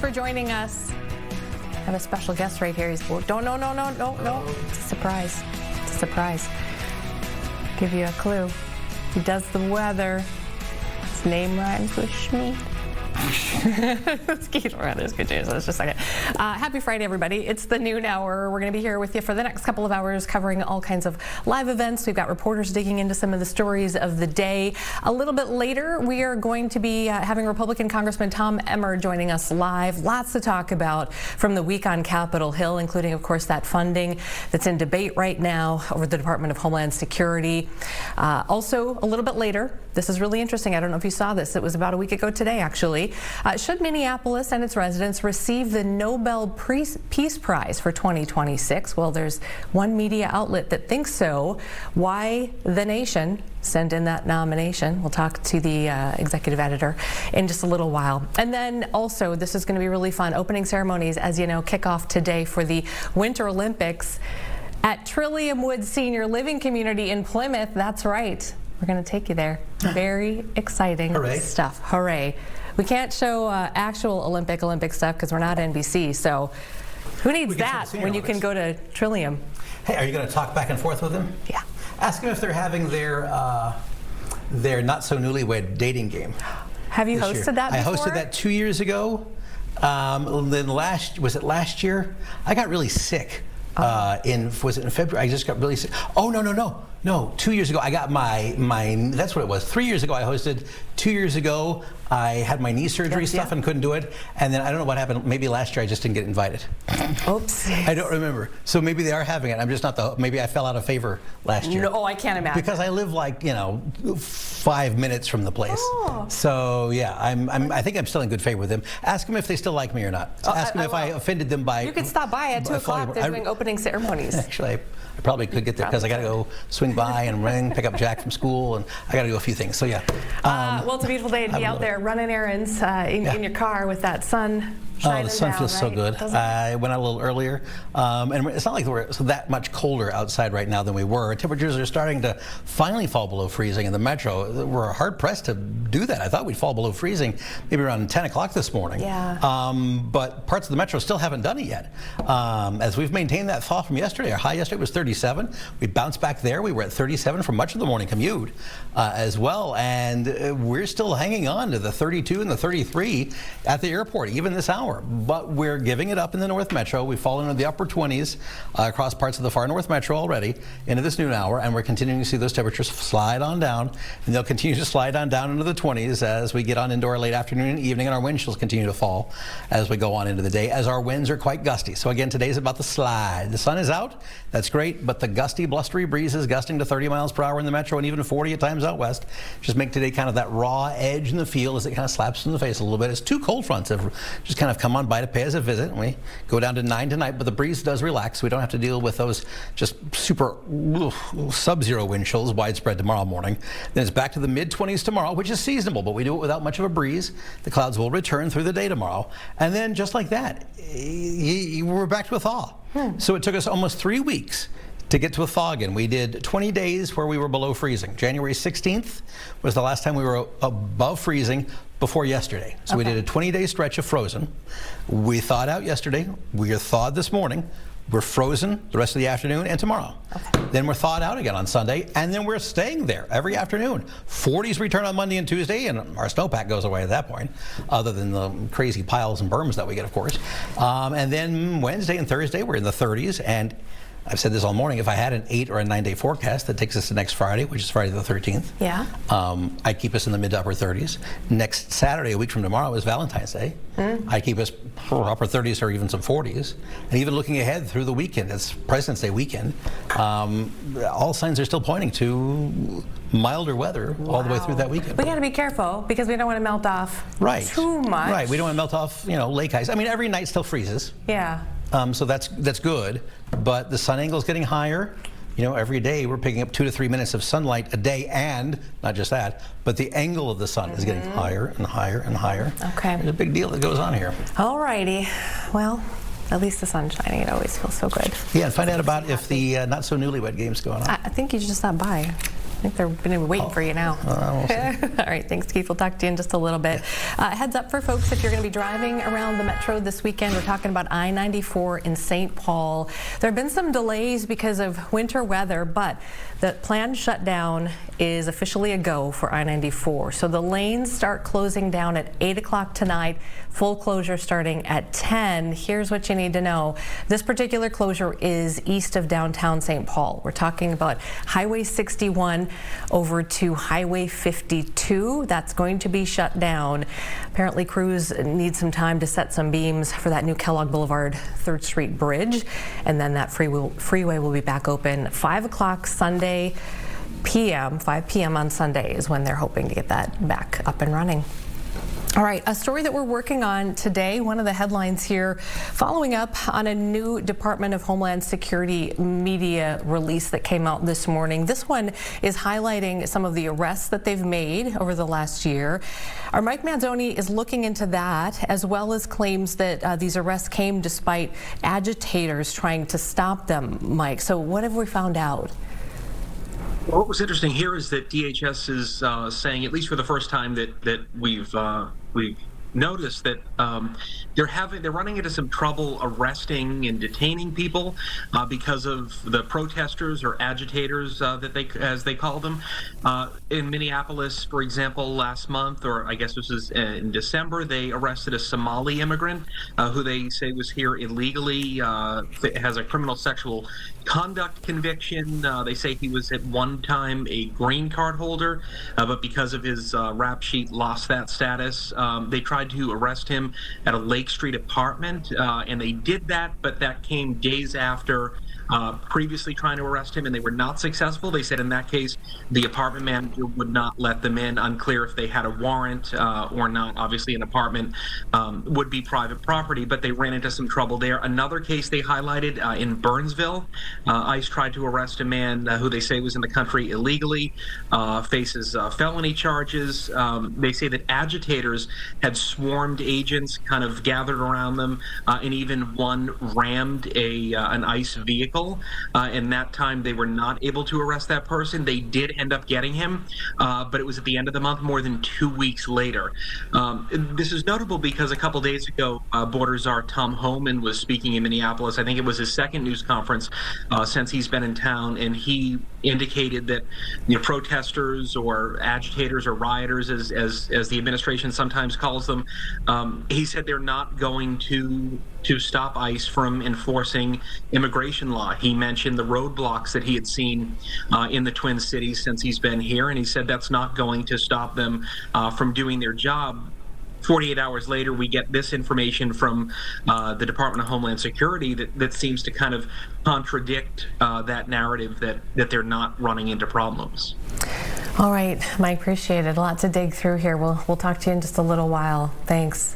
for joining us. I have a special guest right here. He's no. It's a surprise. It's a surprise. Give you a clue. He does the weather. His name rhymes with Schmeat. Let's keep around this. Good news. Just a second. Happy Friday, everybody. It's the noon hour. We're going to be here with you for the next couple of hours covering all kinds of live events. We've got reporters digging into some of the stories of the day. A little bit later, we are going to be having Republican Congressman Tom Emmer joining us live. Lots to talk about from the week on Capitol Hill, including, of course, that funding that's in debate right now over the Department of Homeland Security. Also, a little bit later, this is really interesting. I don't know if you saw this. It was about a week ago today, actually. Should Minneapolis and its residents receive the Nobel Peace Prize for 2026? Well, there's one media outlet that thinks so. Why the nation sent in that nomination? We'll talk to the executive editor in just a little while. And then also, this is going to be really fun. Opening ceremonies, as you know, kick off today for the Winter Olympics at Trillium Woods Senior Living Community in Plymouth. That's right. We're going to take you there. Very exciting stuff. Hooray. We can't show actual Olympic stuff because we're not NBC, so who needs that when you can go to Trillium? Hey, are you going to talk back and forth with them? Yeah. Ask them if they're having their not so newlywed dating game. Have you hosted that before? I hosted that 2 years ago. Then was it last year? I got really sick. Was it in February? I just got really sick. Oh, no. 2 years ago, I got my, that's what it was. 3 years ago, I hosted. 2 years ago, I had my knee surgery and couldn't do it. And then I don't know what happened. Maybe last year I just didn't get invited. Oops. I don't remember. So maybe they are having it. I'm just not maybe I fell out of favor last year. No, I can't imagine. Because I live 5 minutes from the place. Oh. So yeah, I think I'm still in good favor with them. Ask them if they still like me or not. Ask them if I offended them by. You could stop by at 2 o'clock. They're doing opening ceremonies. Actually, I probably could get there because I got to go swing by and pick up Jack from school, and I got to do a few things. So yeah. Well, it's a beautiful day to be out there running errands in your car with that sun. Oh, the sun feels so good. I went out a little earlier, and it's not like we're that much colder outside right now than we were. Temperatures are starting to finally fall below freezing in the metro. We're hard pressed to do that. I thought we'd fall below freezing maybe around 10 o'clock this morning. Yeah. But parts of the metro still haven't done it yet. As we've maintained that thaw from yesterday, our high yesterday was 37. We bounced back there. We were at 37 for much of the morning commute as well, and we're still hanging on to the 32 and the 33 at the airport, even this hour. But we're giving it up in the North Metro. We've fallen into the upper 20s across parts of the far North Metro already into this noon hour, and we're continuing to see those temperatures slide on down, and they'll continue to slide on down into the 20s as we get on into our late afternoon and evening, and our wind chills continue to fall as we go on into the day, as our winds are quite gusty. So again, today's about the slide. The sun is out, that's great, but the gusty, blustery breezes gusting to 30 miles per hour in the metro and even 40 at times out west just make today kind of that raw edge in the feel as it kind of slaps in the face a little bit. As two cold fronts have just kind of come on by to pay us a visit, and we go down to 9 tonight, but the breeze does relax, so we don't have to deal with those just super sub-zero wind chills widespread tomorrow morning. Then it's back to the mid-20s tomorrow, which is seasonable, but we do it without much of a breeze. The clouds will return through the day tomorrow, and then just like that, we're back to a thaw. So it took us almost 3 weeks to get to a thaw again. We did 20 days where we were below freezing. January 16th was the last time we were above freezing before yesterday. So we did a 20-day stretch of frozen. We thawed out yesterday. We are thawed this morning. We're frozen the rest of the afternoon and tomorrow. Then we're thawed out again on Sunday, and then we're staying there every afternoon. 40s return on Monday and Tuesday, and our snowpack goes away at that point, other than the crazy piles and berms that we get, of course. And then Wednesday and Thursday, we're in the 30s, and I've said this all morning, if I had an 8 or a 9 day forecast that takes us to next Friday, which is Friday the 13th, I'd keep us in the mid to upper 30s. Next Saturday, a week from tomorrow, is Valentine's Day. I'd keep us upper 30s or even some 40s. And even looking ahead through the weekend, it's President's Day weekend, all signs are still pointing to milder weather all the way through that weekend. We got to be careful because we don't want to melt off too much. Right, we don't want to melt off, lake ice. I mean, every night still freezes. Yeah. So that's good, but the sun angle is getting higher. Every day we're picking up 2 to 3 minutes of sunlight a day, and not just that, but the angle of the sun is getting higher and higher and higher. Okay. There's a big deal that goes on here. All righty. Well, at least the sun's shining. It always feels so good. Yeah, and find out about if the not so newlywed game's going on. I think you should just stop by. think they're going to be waiting for you now. We'll see. All right, thanks, Keith. We'll talk to you in just a little bit. Heads up for folks, if you're going to be driving around the metro this weekend, we're talking about I-94 in St. Paul. There have been some delays because of winter weather, but the planned shutdown is officially a go for I-94. So the lanes start closing down at 8 o'clock tonight, full closure starting at 10. Here's what you need to know. This particular closure is east of downtown St. Paul. We're talking about Highway 61 over to Highway 52. That's going to be shut down. Apparently crews need some time to set some beams for that new Kellogg Boulevard 3rd Street bridge, and then that freeway will be back open 5 o'clock Sunday p.m. 5 p.m. on Sunday is when they're hoping to get that back up and running. All right, a story that we're working on today, one of the headlines here, following up on a new Department of Homeland Security media release that came out this morning. This one is highlighting some of the arrests that they've made over the last year. Our Mike Mangione is looking into that, as well as claims that these arrests came despite agitators trying to stop them, Mike. So what have we found out? Well, what was interesting here is that DHS is saying, at least for the first time that we've noticed, that they're running into some trouble arresting and detaining people because of the protesters or agitators that as they call them. In Minneapolis, for example, last month, or I guess this is in December, they arrested a Somali immigrant who they say was here illegally, has a criminal sexual conduct conviction. They say he was at one time a green card holder, but because of his rap sheet lost that status. They tried to arrest him at a Lake Street apartment, and they did that, but that came days after previously trying to arrest him, and they were not successful. They said in that case, the apartment manager would not let them in. Unclear if they had a warrant or not. Obviously, an apartment would be private property, but they ran into some trouble there. Another case they highlighted in Burnsville, ICE tried to arrest a man who they say was in the country illegally, faces felony charges. They say that agitators had swarmed agents, kind of gathered around them, and even one rammed an ICE vehicle. And that time they were not able to arrest that person. They did end up getting him, but it was at the end of the month, more than 2 weeks later. This is notable because a couple days ago, Border Czar Tom Homan was speaking in Minneapolis. I think it was his second news conference since he's been in town, and he indicated that protesters or agitators or rioters, as the administration sometimes calls them, he said they're not going to stop ICE from enforcing immigration law. He mentioned the roadblocks that he had seen in the Twin Cities since he's been here, and he said that's not going to stop them from doing their job. 48 hours later, we get this information from the Department of Homeland Security that seems to kind of contradict that narrative that they're not running into problems. All right, Mike, appreciate it. A lot to dig through here. We'll talk to you in just a little while. Thanks.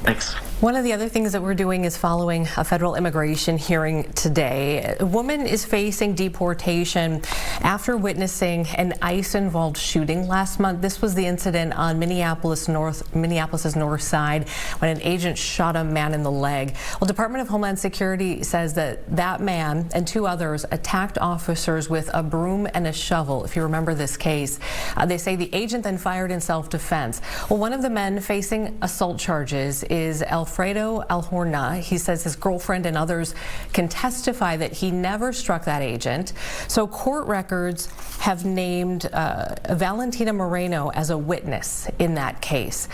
Thanks. One of the other things that we're doing is following a federal immigration hearing today. A woman is facing deportation after witnessing an ICE-involved shooting last month. This was the incident on Minneapolis's north side when an agent shot a man in the leg. Well, Department of Homeland Security says that man and two others attacked officers with a broom and a shovel, if you remember this case. They say the agent then fired in self-defense. Well, one of the men facing assault charges is Alfredo Alhorna. He says his girlfriend and others can testify that he never struck that agent. So court records have named Valentina Moreno as a witness in that case.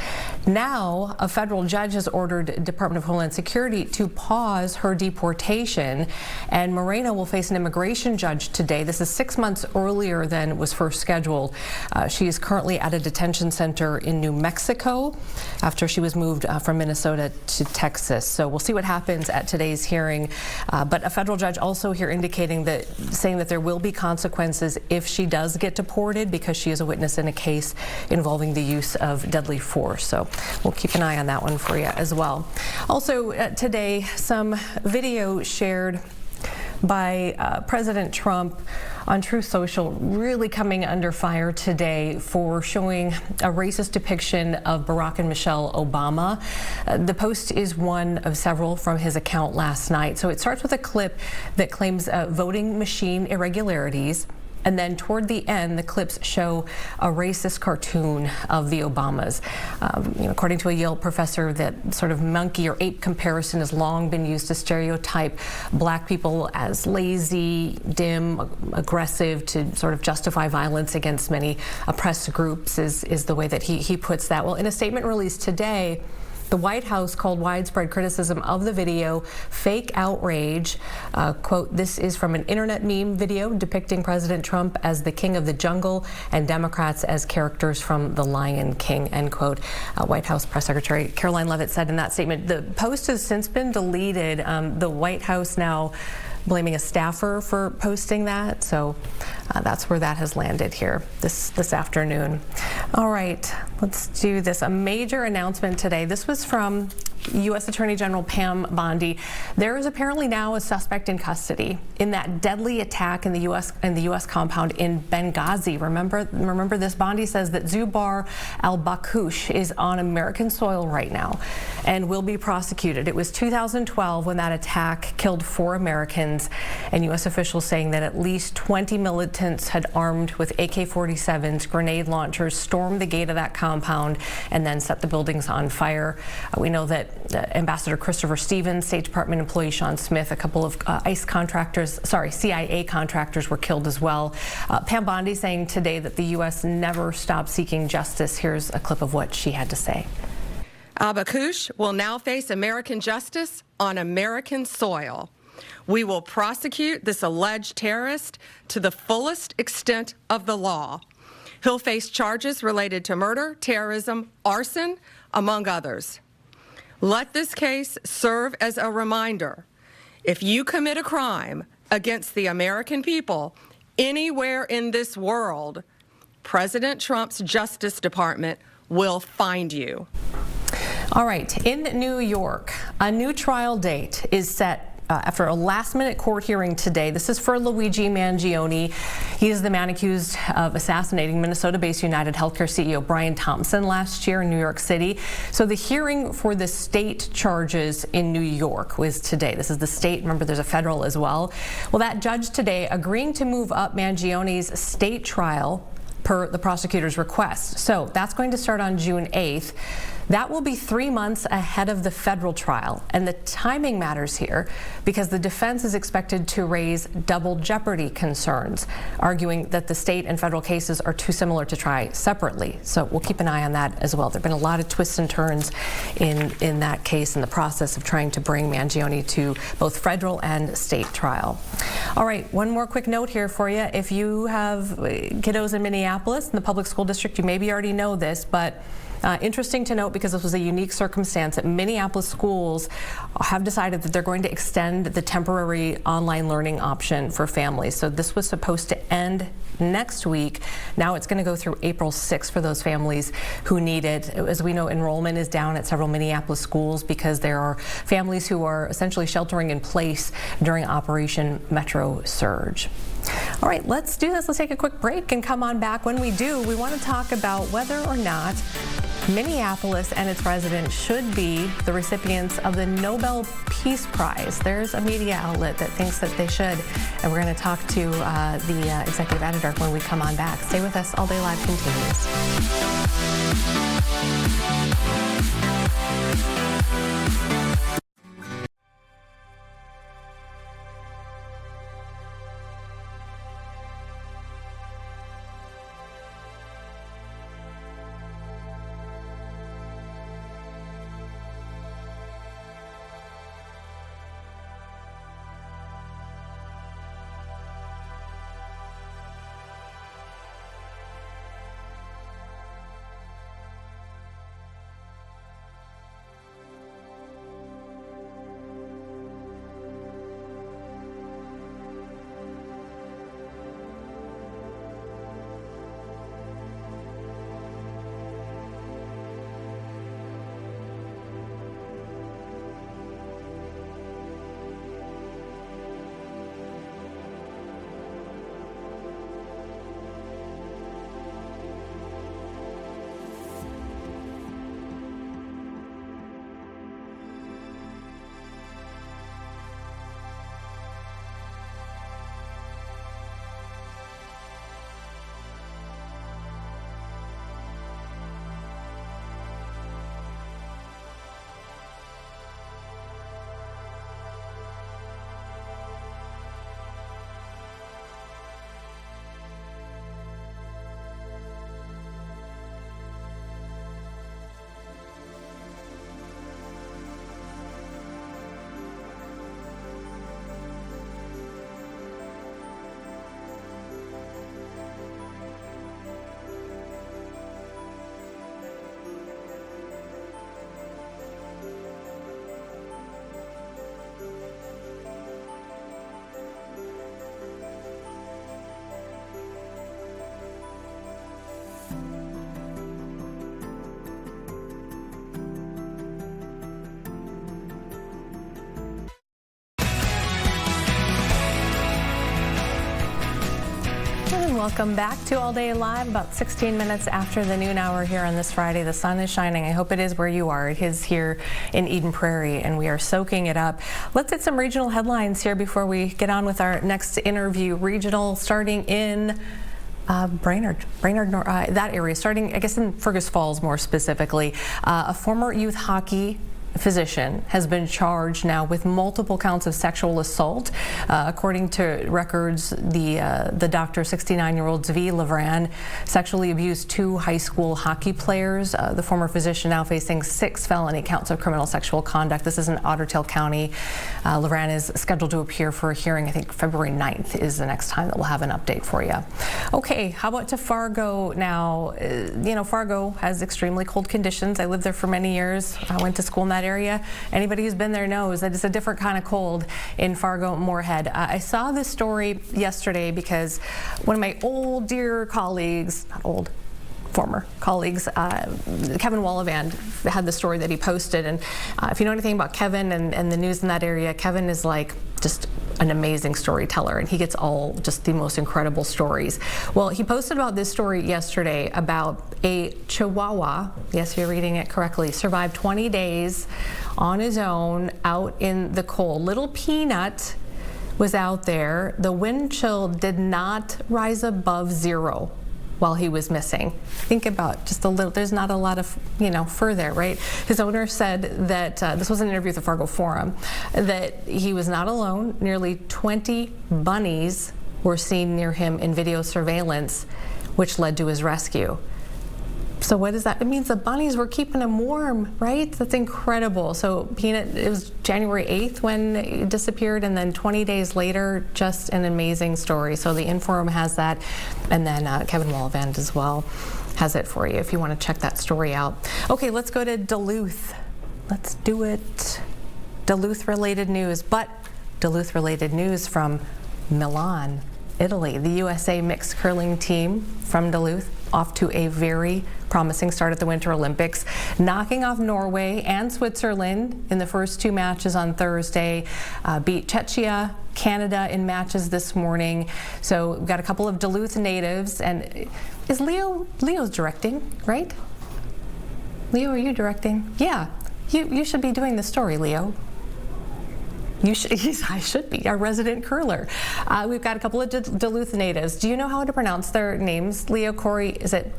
Now, a federal judge has ordered Department of Homeland Security to pause her deportation, and Moreno will face an immigration judge today. This is 6 months earlier than was first scheduled. She is currently at a detention center in New Mexico after she was moved from Minnesota to Texas. So we'll see what happens at today's hearing. But a federal judge also here saying that there will be consequences if she does get deported because she is a witness in a case involving the use of deadly force. So we'll keep an eye on that one for you as well. Also today, some video shared by President Trump on Truth Social really coming under fire today for showing a racist depiction of Barack and Michelle Obama. The post is one of several from his account last night. So it starts with a clip that claims voting machine irregularities. And then toward the end, the clips show a racist cartoon of the Obamas. According to a Yale professor, that sort of monkey or ape comparison has long been used to stereotype black people as lazy, dim, aggressive, to sort of justify violence against many oppressed groups is the way that he puts that. Well, in a statement released today, the White House called widespread criticism of the video fake outrage. Quote, "This is from an internet meme video depicting President Trump as the king of the jungle and Democrats as characters from The Lion King," end quote. White House Press Secretary Caroline Leavitt said in that statement. The post has since been deleted. The White House now blaming a staffer for posting that. So that's where that has landed here this afternoon. All right, let's do this. A major announcement today. This was from U.S. Attorney General Pam Bondi. There is apparently now a suspect in custody in that deadly attack in the U.S. compound in Benghazi. Remember this? Bondi says that Zubar al-Bakush is on American soil right now and will be prosecuted. It was 2012 when that attack killed 4 Americans, and U.S. officials saying that at least 20 militants had armed with AK-47s, grenade launchers, stormed the gate of that compound and then set the buildings on fire. We know that Ambassador Christopher Stevens, State Department employee Sean Smith, a couple of CIA contractors were killed as well. Pam Bondi saying today that the U.S. never stopped seeking justice. Here's a clip of what she had to say. Al-Bakush will now face American justice on American soil. We will prosecute this alleged terrorist to the fullest extent of the law. He'll face charges related to murder, terrorism, arson, among others. Let this case serve as a reminder. If you commit a crime against the American people anywhere in this world, President Trump's Justice Department will find you. All right, in New York, a new trial date is set after a last-minute court hearing today. This is for Luigi Mangione. He is the man accused of assassinating Minnesota-based United Healthcare CEO Brian Thompson last year in New York City. So the hearing for the state charges in New York was today. This is the state. Remember, there's a federal as well. Well, that judge today agreeing to move up Mangione's state trial per the prosecutor's request. So that's going to start on June 8th. That will be 3 months ahead of the federal trial. And the timing matters here because the defense is expected to raise double jeopardy concerns, arguing that the state and federal cases are too similar to try separately. So we'll keep an eye on that as well. There have been a lot of twists and turns in that case in the process of trying to bring Mangione to both federal and state trial. All right, one more quick note here for you. If you have kiddos in Minneapolis, in the public school district, you maybe already know this, but interesting to note, because this was a unique circumstance, that Minneapolis schools have decided that they're going to extend the temporary online learning option for families. So this was supposed to end next week. Now it's going to go through April 6th for those families who need it. As we know, enrollment is down at several Minneapolis schools because there are families who are essentially sheltering in place during Operation Metro Surge. All right, let's do this. Let's take a quick break and come on back. When we do, we want to talk about whether or not Minneapolis and its residents should be the recipients of the Nobel Peace Prize. There's a media outlet that thinks that they should, and we're going to talk to the executive editor when we come on back. Stay with us. All Day Live continues. and welcome back to All Day Live. About 16 minutes after the noon hour here on this Friday. The sun is shining. I hope it is where you are. It is here in Eden Prairie, and we are soaking it up. Let's hit some regional headlines here before we get on with our next interview. Regional starting in Brainerd, that area, starting, I guess, in Fergus Falls more specifically. A former youth hockey physician has been charged now with multiple counts of sexual assault. According to records, the doctor, 69-year-old Zvi Lavran, sexually abused 2 high school hockey players. The former physician now facing 6 felony counts of criminal sexual conduct. This is in Otter Tail County. Lavran is scheduled to appear for a hearing. I think February 9th is the next time that we'll have an update for you. Okay, how about to Fargo now? Fargo has extremely cold conditions. I lived there for many years. I went to school in that area. Anybody who's been there knows that it's a different kind of cold in Fargo Moorhead. I saw this story yesterday because one of my old dear colleagues, former colleagues, Kevin Wallavand, had the story that he posted. And if you know anything about Kevin and the news in that area, Kevin is like just an amazing storyteller, and he gets all just the most incredible stories. Well, he posted about this story yesterday about a Chihuahua, yes, you're reading it correctly, survived 20 days on his own out in the cold. Little Peanut was out there. The wind chill did not rise above 0 while he was missing. Think about just a little, there's not a lot of, fur there, right? His owner said that, this was an interview with the Fargo Forum, that he was not alone. Nearly 20 bunnies were seen near him in video surveillance, which led to his rescue. So what does that? It means the bunnies were keeping him warm, right? That's incredible. So Peanut, it was January 8th when it disappeared, and then 20 days later, just an amazing story. So the Inforum has that, and then Kevin Wallavand as well has it for you if you want to check that story out. Okay, let's go to Duluth. Let's do it. Duluth-related news, but Duluth-related news from Milan, Italy. The USA mixed curling team from Duluth off to a very promising start at the Winter Olympics, knocking off Norway and Switzerland in the first 2 matches on Thursday, beat Czechia, Canada in matches this morning. So we've got a couple of Duluth natives, and is Leo's directing, right? Leo, are you directing? Yeah, you should be doing the story, Leo. I should be our resident curler. We've got a couple of Duluth natives. Do you know how to pronounce their names, Leo? Corey, is it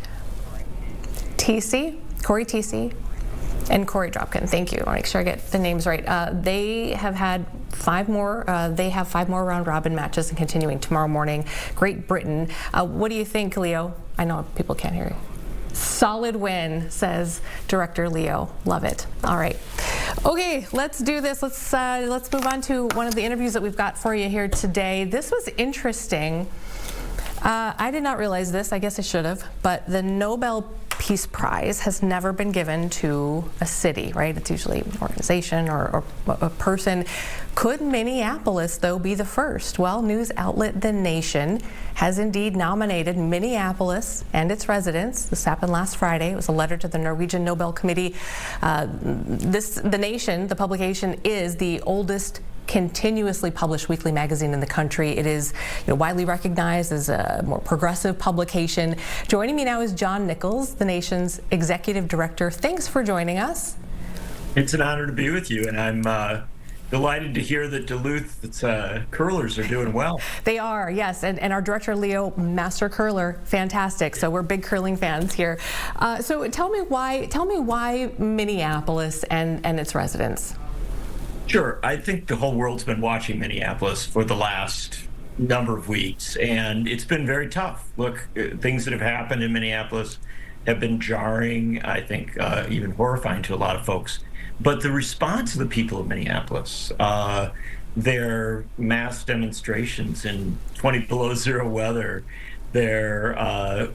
TC? Corey TC and Corey Dropkin. Thank you. I want to make sure I get the names right. They have had 5 more. They have 5 more round robin matches and continuing tomorrow morning. Great Britain. What do you think, Leo? I know people can't hear you. Solid win, says Director Leo. Love it. All right. Okay, let's do this. Let's move on to one of the interviews that we've got for you here today. This was interesting. I did not realize this. I guess I should have. But the Nobel Peace Prize has never been given to a city, right? It's usually an organization or a person. Could Minneapolis, though, be the first? Well, news outlet The Nation has indeed nominated Minneapolis and its residents. This happened last Friday. It was a letter to the Norwegian Nobel Committee. The Nation, the publication, is the oldest continuously published weekly magazine in the country. It is widely recognized as a more progressive publication. Joining me now is John Nichols, the Nation's executive director. Thanks for joining us. It's an honor to be with you, and I'm delighted to hear that Duluth's curlers are doing well. They are, yes, and our director, Leo, master curler, fantastic. So we're big curling fans here. So tell me why Minneapolis and its residents? Sure. I think the whole world's been watching Minneapolis for the last number of weeks, and it's been very tough. Look, things that have happened in Minneapolis have been jarring, I think even horrifying to a lot of folks. But the response of the people of Minneapolis, their mass demonstrations in 20 below 0 weather, their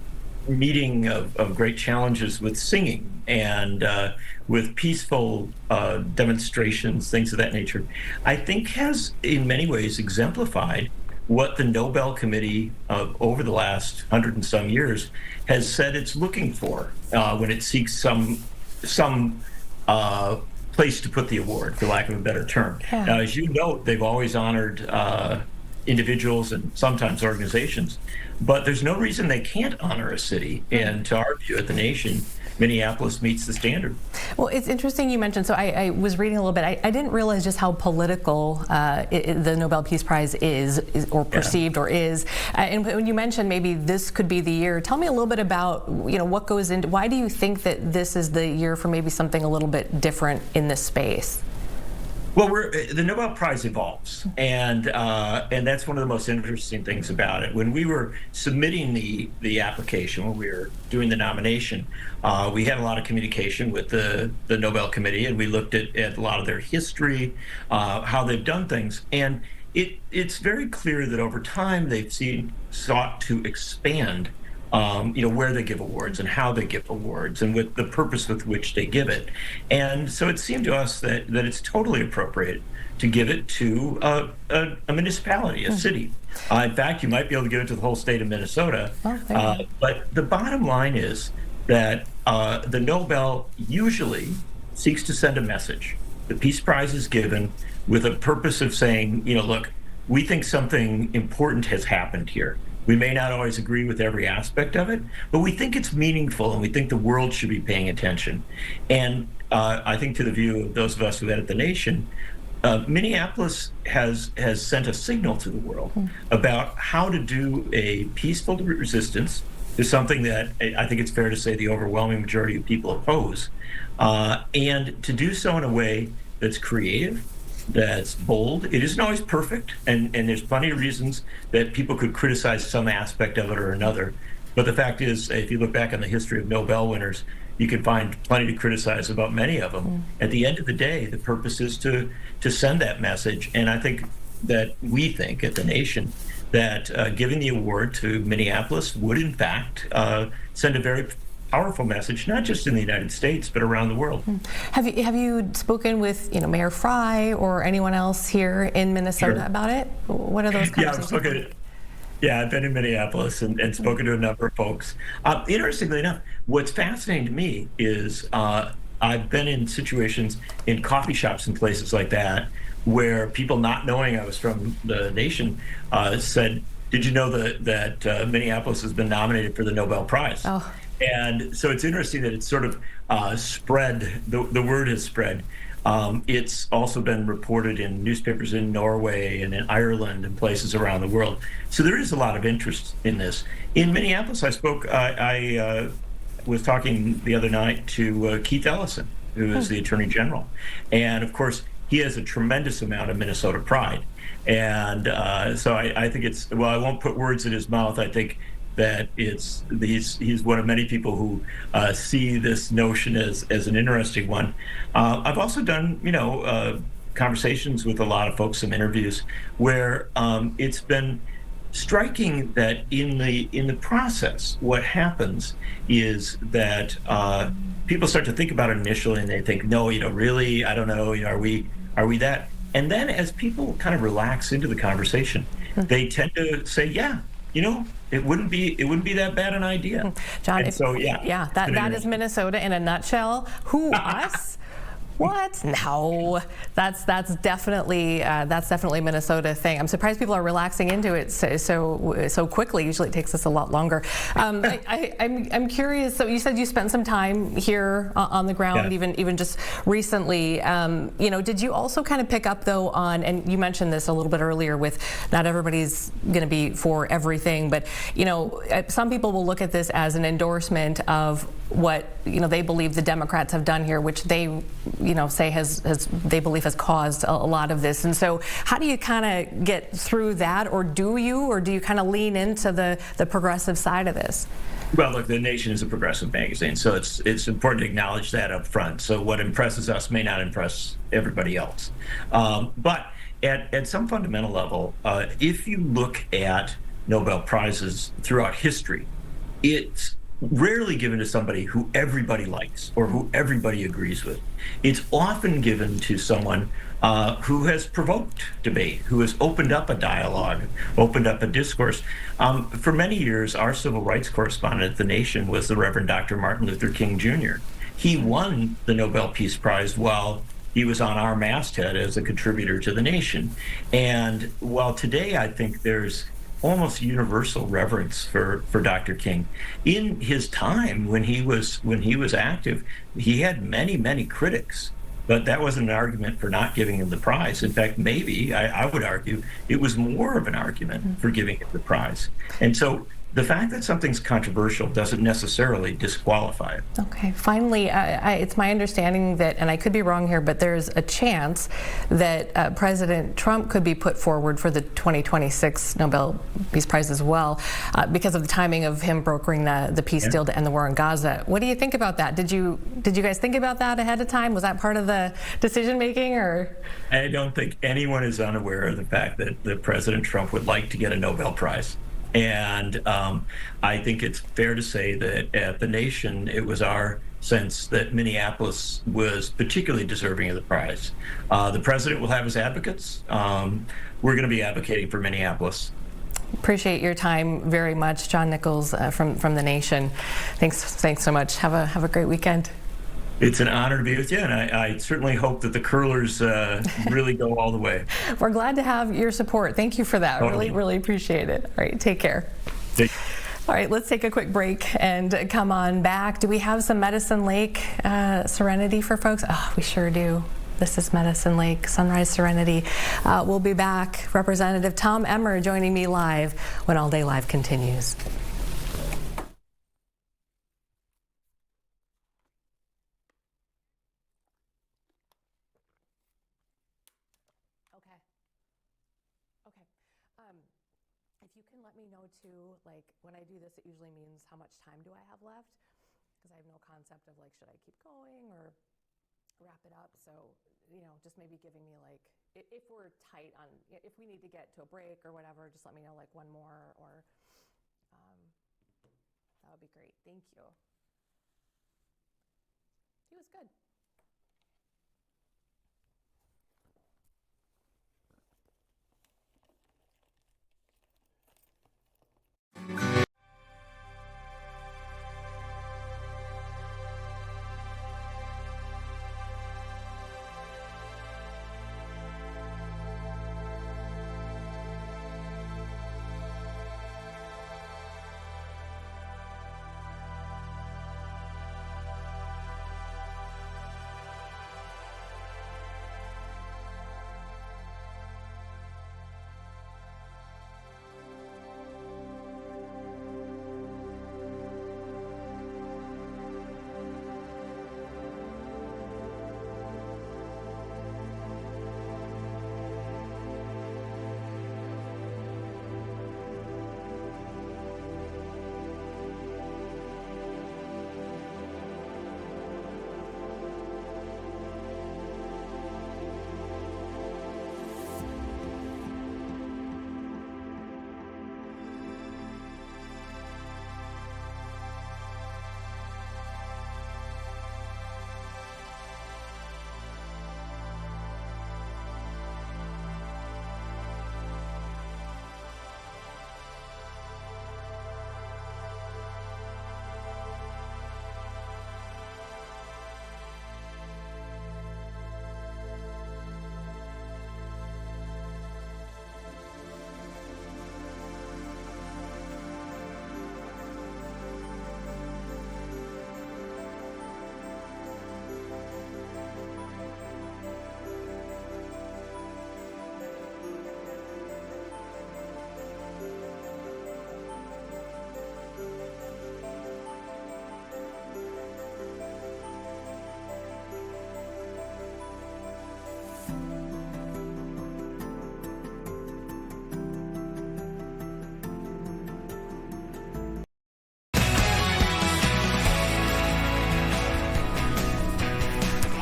meeting of great challenges with singing and with peaceful demonstrations, things of that nature, I think has in many ways exemplified what the Nobel Committee over the last 100 and some years has said it's looking for when it seeks some place to put the award, for lack of a better term. Yeah. Now, as you note, they've always honored individuals and sometimes organizations, but there's no reason they can't honor a city. And to our view at the nation, Minneapolis meets the standard. Well, it's interesting you mentioned, so I was reading a little bit. I didn't realize just how political the Nobel Peace Prize is or perceived or is. And when you mentioned maybe this could be the year, tell me a little bit about, what goes into, why do you think that this is the year for maybe something a little bit different in this space? Well, the Nobel Prize evolves, and that's one of the most interesting things about it. When we were submitting the application, when we were doing the nomination, we had a lot of communication with the Nobel Committee, and we looked at a lot of their history, how they've done things, and it's very clear that over time they've sought to expand where they give awards and how they give awards and with the purpose with which they give it. And so it seemed to us that it's totally appropriate to give it to a municipality, a city. In fact, you might be able to give it to the whole state of Minnesota. But the bottom line is that the Nobel usually seeks to send a message. The Peace Prize is given with a purpose of saying, look, we think something important has happened here. We may not always agree with every aspect of it, but we think it's meaningful and we think the world should be paying attention. And I think to the view of those of us who edit the nation, Minneapolis has sent a signal to the world about how to do a peaceful resistance to something that I think it's fair to say the overwhelming majority of people oppose, and to do so in a way that's creative, that's bold. It isn't always perfect, and there's plenty of reasons that people could criticize some aspect of it or another. But the fact is, if you look back on the history of Nobel winners, you can find plenty to criticize about many of them. At the end of the day, the purpose is to send that message. And I think that we think at the nation that giving the award to Minneapolis would in fact send a very powerful message, not just in the United States, but around the world. Have you spoken with Mayor Fry or anyone else here in Minnesota about it? What are those conversations? I've been in Minneapolis and spoken to a number of folks. Interestingly enough, what's fascinating to me is I've been in situations in coffee shops and places like that where people not knowing I was from the nation said, "Did you know that Minneapolis has been nominated for the Nobel Prize?" Oh. And so it's interesting that it's sort of spread, the word has spread. It's also been reported in newspapers in Norway and in Ireland and places around the world. So there is a lot of interest in this. In Minneapolis, I was talking the other night to Keith Ellison, who is the Attorney General. And of course, he has a tremendous amount of Minnesota pride. And so I think I won't put words in his mouth. I think that he's one of many people who see this notion as an interesting one. I've also done conversations with a lot of folks, some interviews where it's been striking that in the process, what happens is that people start to think about it initially, and they think, no, really, I don't know, are we that? And then as people kind of relax into the conversation, they tend to say, yeah, it wouldn't be that bad an idea. John, that is Minnesota in a nutshell. Who, us? What? No, that's definitely Minnesota thing. I'm surprised people are relaxing into it so quickly. Usually it takes us a lot longer. I'm curious. So you said you spent some time here on the ground, even just recently. Did you also kind of pick up though on, and you mentioned this a little bit earlier, with not everybody's going to be for everything, but some people will look at this as an endorsement of what they believe the Democrats have done here, which they say they believe has caused a lot of this. And so how do you kind of get through that, or do you kind of lean into the progressive side of this? Well, look, The Nation is a progressive magazine, so it's important to acknowledge that up front. So what impresses us may not impress everybody else. But at some fundamental level, if you look at Nobel Prizes throughout history, it's rarely given to somebody who everybody likes or who everybody agrees with. It's often given to someone who has provoked debate, who has opened up a dialogue, opened up a discourse. For many years, our civil rights correspondent at The Nation was the Reverend Dr. Martin Luther King Jr. He won the Nobel Peace Prize while he was on our masthead as a contributor to the nation. And while today I think there's almost universal reverence for Dr. King, in his time when he was active, he had many critics. But that wasn't an argument for not giving him the prize. In fact, maybe I would argue it was more of an argument for giving him the prize. And so the fact that something's controversial doesn't necessarily disqualify it. Okay. Finally, it's my understanding that, and I could be wrong here, but there's a chance that President Trump could be put forward for the 2026 Nobel Peace Prize as well, because of the timing of him brokering the peace deal to end the war in Gaza. What do you think about that? Did you guys think about that ahead of time? Was that part of the decision making, or? I don't think anyone is unaware of the fact that President Trump would like to get a Nobel Prize. And I think it's fair to say that at the nation, it was our sense that Minneapolis was particularly deserving of the prize. The president will have his advocates. We're going to be advocating for Minneapolis. Appreciate your time very much, John Nichols from the Nation. Thanks so much. Have a great weekend. It's an honor to be with you, and I certainly hope that the curlers really go all the way. We're glad to have your support. Thank you for that. Totally. Really appreciate it. All right, take care. All right, let's take a quick break and come on back. Do we have some Medicine Lake Serenity for folks? Oh, we sure do. This is Medicine Lake Sunrise Serenity. We'll be back. Representative Tom Emmer joining me live when All Day Live continues. If you can let me know too, like when I do this, it usually means how much time do I have left? Because I have no concept of like, should I keep going or wrap it up? So, just maybe giving me like, if we're tight on, if we need to get to a break or whatever, just let me know like one more or that would be great. Thank you. He was good.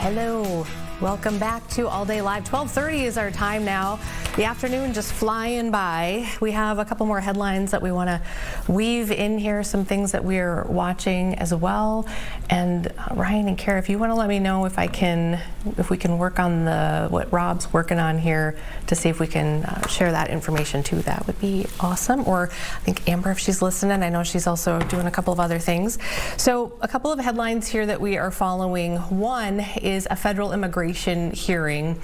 Hello, welcome back to All Day Live. 12:30 is our time now. The afternoon just flying by. We have a couple more headlines that we want to weave in here, some things that we're watching as well. And Ryan and Kara, if you want to let me know if we can work on what Rob's working on here to see if we can share that information too, that would be awesome. Or I think Amber, if she's listening, I know she's also doing a couple of other things. So a couple of headlines here that we are following. One is a federal immigration hearing.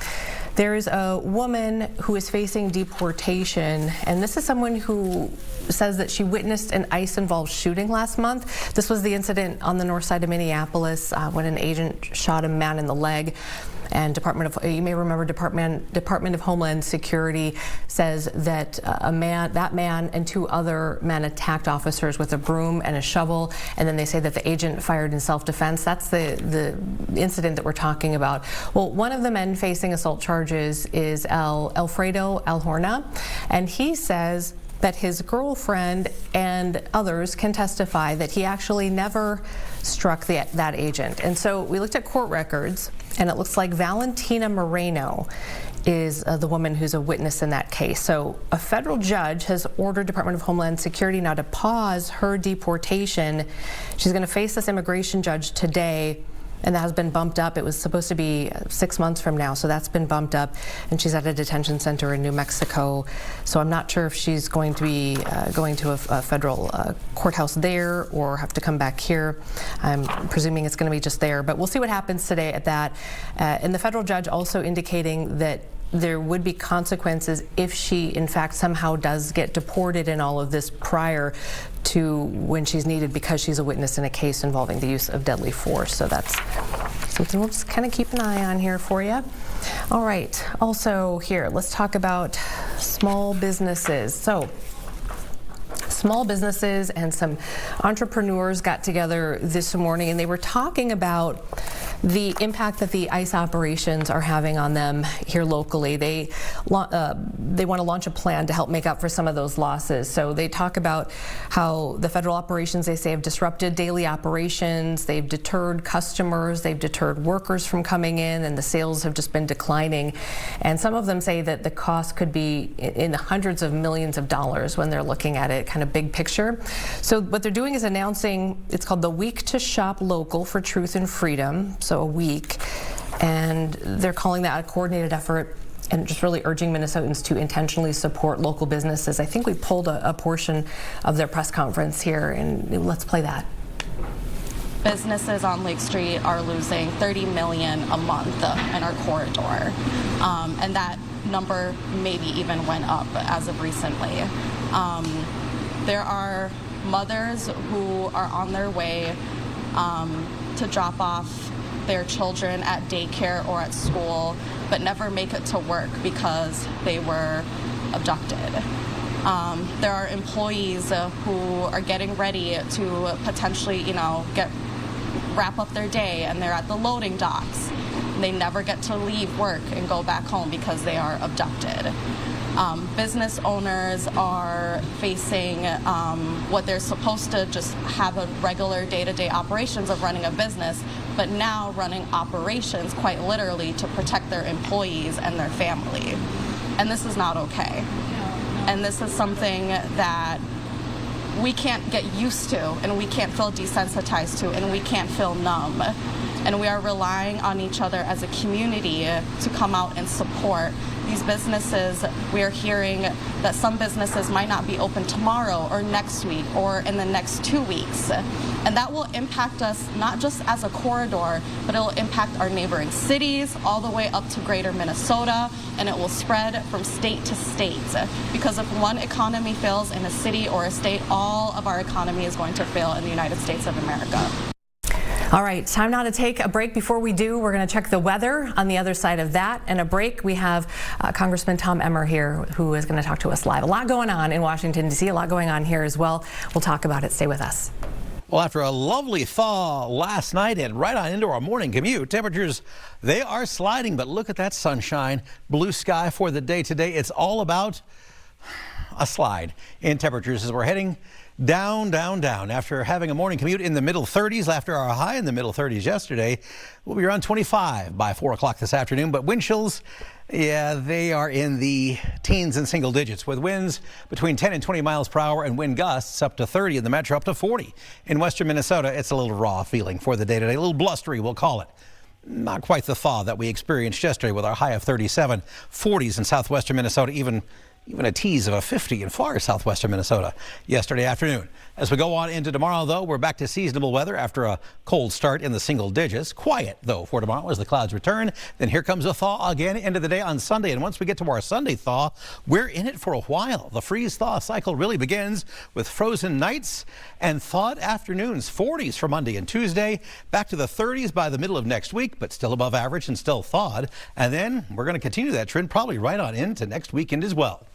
There's a woman who is facing deportation, and this is someone who says that she witnessed an ICE-involved shooting last month. This was the incident on the north side of Minneapolis when an agent shot a man in the leg. And you may remember Department of Homeland Security says that that man and two other men attacked officers with a broom and a shovel, and then they say that the agent fired in self-defense. That's the incident that we're talking about. Well, one of the men facing assault charges is Alfredo Alhorna, and he says that his girlfriend and others can testify that he actually never struck that agent. And so we looked at court records, and it looks like Valentina Moreno is the woman who's a witness in that case. So a federal judge has ordered Department of Homeland Security now to pause her deportation. She's going to face this immigration judge today, and that has been bumped up. It was supposed to be 6 months from now, so that's been bumped up, and she's at a detention center in New Mexico. So I'm not sure if she's going to be going to a federal courthouse there or have to come back here. I'm presuming it's going to be just there, but we'll see what happens today at that. And the federal judge also indicating that there would be consequences if she, in fact, somehow does get deported in all of this prior to when she's needed because she's a witness in a case involving the use of deadly force. So that's something we'll just kind of keep an eye on here for you. All right, also here, let's talk about small businesses. So small businesses and some entrepreneurs got together this morning, and they were talking about the impact that the ICE operations are having on them here locally. They want to launch a plan to help make up for some of those losses. So they talk about how the federal operations, they say, have disrupted daily operations, they've deterred customers, they've deterred workers from coming in, and the sales have just been declining. And some of them say that the cost could be in the hundreds of millions of dollars when they're looking at it kind of big picture. So what they're doing is announcing, it's called the Week to Shop Local for Truth and Freedom, so a week, and they're calling that a coordinated effort and just really urging Minnesotans to intentionally support local businesses. I think we pulled a portion of their press conference here, and let's play that. Businesses on Lake Street are losing $30 million a month in our corridor, and that number maybe even went up as of recently. There are mothers who are on their way to drop off their children at daycare or at school, but never make it to work because they were abducted. There are employees who are getting ready to potentially, wrap up their day, and they're at the loading docks. They never get to leave work and go back home because they are abducted. Business owners are facing what they're supposed to just have a regular day-to-day operations of running a business, but now running operations quite literally to protect their employees and their family. And this is not okay. And this is something that we can't get used to, and we can't feel desensitized to, and we can't feel numb. And we are relying on each other as a community to come out and support these businesses. We are hearing that some businesses might not be open tomorrow or next week or in the next 2 weeks. And that will impact us not just as a corridor, but it will impact our neighboring cities all the way up to greater Minnesota, and it will spread from state to state. Because if one economy fails in a city or a state, all of our economy is going to fail in the United States of America. All right, time now to take a break. Before we do, we're going to check the weather on the other side of that. And a break, we have Congressman Tom Emmer here, who is going to talk to us live. A lot going on in Washington, D.C., a lot going on here as well. We'll talk about it. Stay with us. Well, after a lovely thaw last night and right on into our morning commute, temperatures, they are sliding, but look at that sunshine, blue sky for the day today. It's all about a slide in temperatures as we're heading Down, down, down. After having a morning commute in the middle 30s, after our high in the middle 30s yesterday, we'll be around 25 by 4 o'clock this afternoon. But wind chills, yeah, they are in the teens and single digits, with winds between 10 and 20 miles per hour and wind gusts up to 30 in the metro, up to 40. In western Minnesota, it's a little raw feeling for the day-to-day, a little blustery, we'll call it. Not quite the thaw that we experienced yesterday with our high of 37, 40s in southwestern Minnesota, even a tease of a 50 in far southwestern Minnesota yesterday afternoon. As we go on into tomorrow, though, we're back to seasonable weather after a cold start in the single digits. Quiet, though, for tomorrow as the clouds return. Then here comes a thaw again into the day on Sunday. And once we get to our Sunday thaw, we're in it for a while. The freeze-thaw cycle really begins with frozen nights and thawed afternoons. 40s for Monday and Tuesday, back to the 30s by the middle of next week, but still above average and still thawed. And then we're going to continue that trend probably right on into next weekend as well.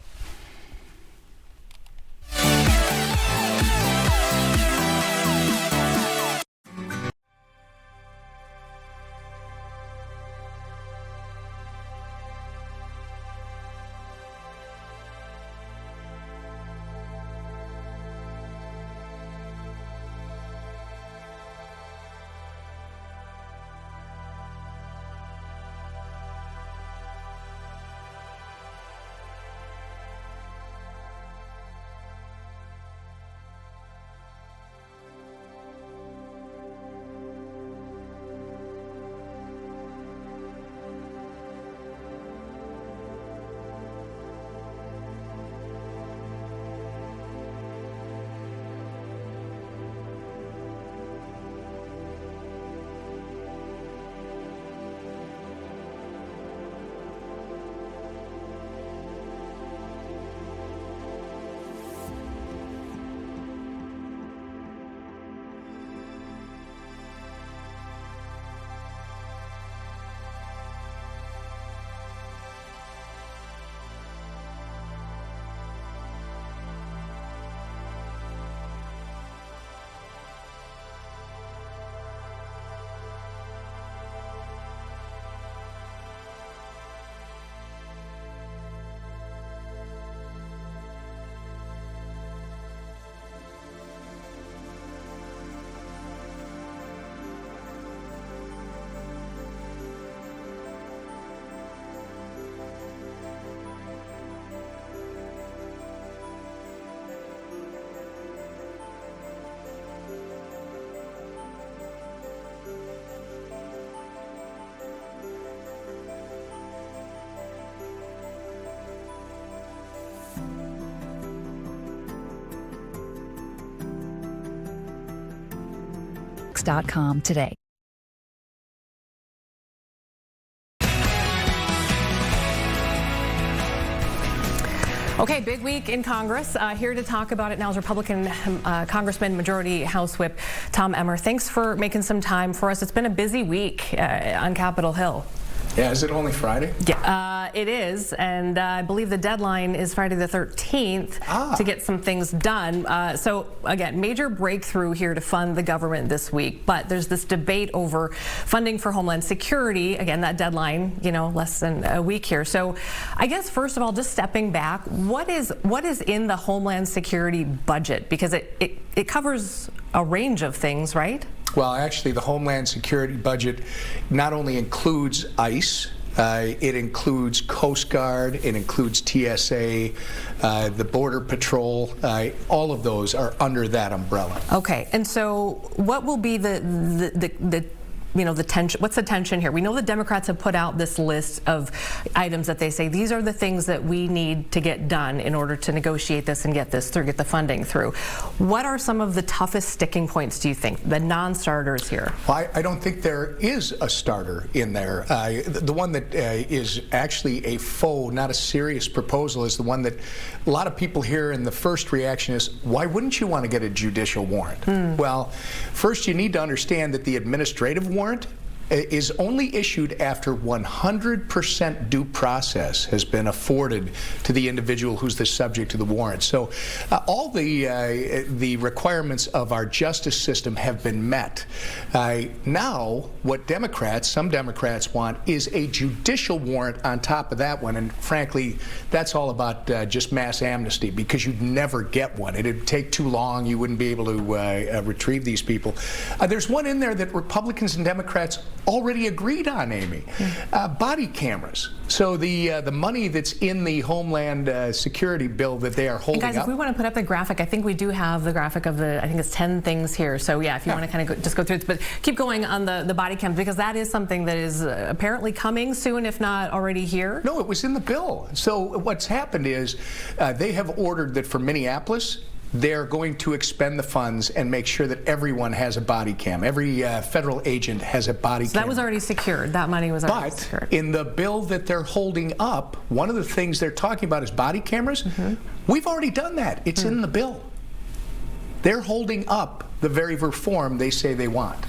today. Okay, big week in Congress. Here to talk about it now is Republican Congressman, Majority House Whip Tom Emmer. Thanks for making some time for us. It's been a busy week on Capitol Hill. Yeah, is it only Friday? Yeah, it is, and I believe the deadline is Friday the 13th to get some things done. So again, major breakthrough here to fund the government this week, but there's this debate over funding for Homeland Security. Again, that deadline, less than a week here. So I guess first of all, just stepping back, what is in the Homeland Security budget? Because it covers a range of things, right? Well, actually, the Homeland Security budget not only includes ICE, it includes Coast Guard, it includes TSA, the Border Patrol. All of those are under that umbrella. Okay, and so what will be the tension? What's the tension here? We know the Democrats have put out this list of items that they say these are the things that we need to get done in order to negotiate this and get this through, get the funding through. What are some of the toughest sticking points, do you think, the non-starters here? Well, I don't think there is a starter in there. The one that is actually a faux, not a serious proposal, is the one that a lot of people hear, and the first reaction is, why wouldn't you want to get a judicial warrant? Well, first you need to understand that the administrative warrant is only issued after 100% due process has been afforded to the individual who's the subject of the warrant. So all the requirements of our justice system have been met. Now, what some Democrats want is a judicial warrant on top of that one, and frankly, that's all about just mass amnesty, because you'd never get one. It'd take too long. You wouldn't be able to retrieve these people. There's one in there that Republicans and Democrats already agreed on, Amy. Body cameras. So the money that's in the Homeland Security bill that they are holding and guys, up. if we want to put up the graphic, I think we do have the graphic of I think it's 10 things here. So yeah, if you want to kind of just go through it, but keep going on the body cams, because that is something that is apparently coming soon, if not already here. No, it was in the bill. So what's happened is they have ordered that for Minneapolis, they're going to expend the funds and make sure that everyone has a body cam. Every federal agent has a body cam. That was already secured. That money was already secured. But in the bill that they're holding up, one of the things they're talking about is body cameras. We've already done that. It's in the bill. They're holding up the very reform they say they want.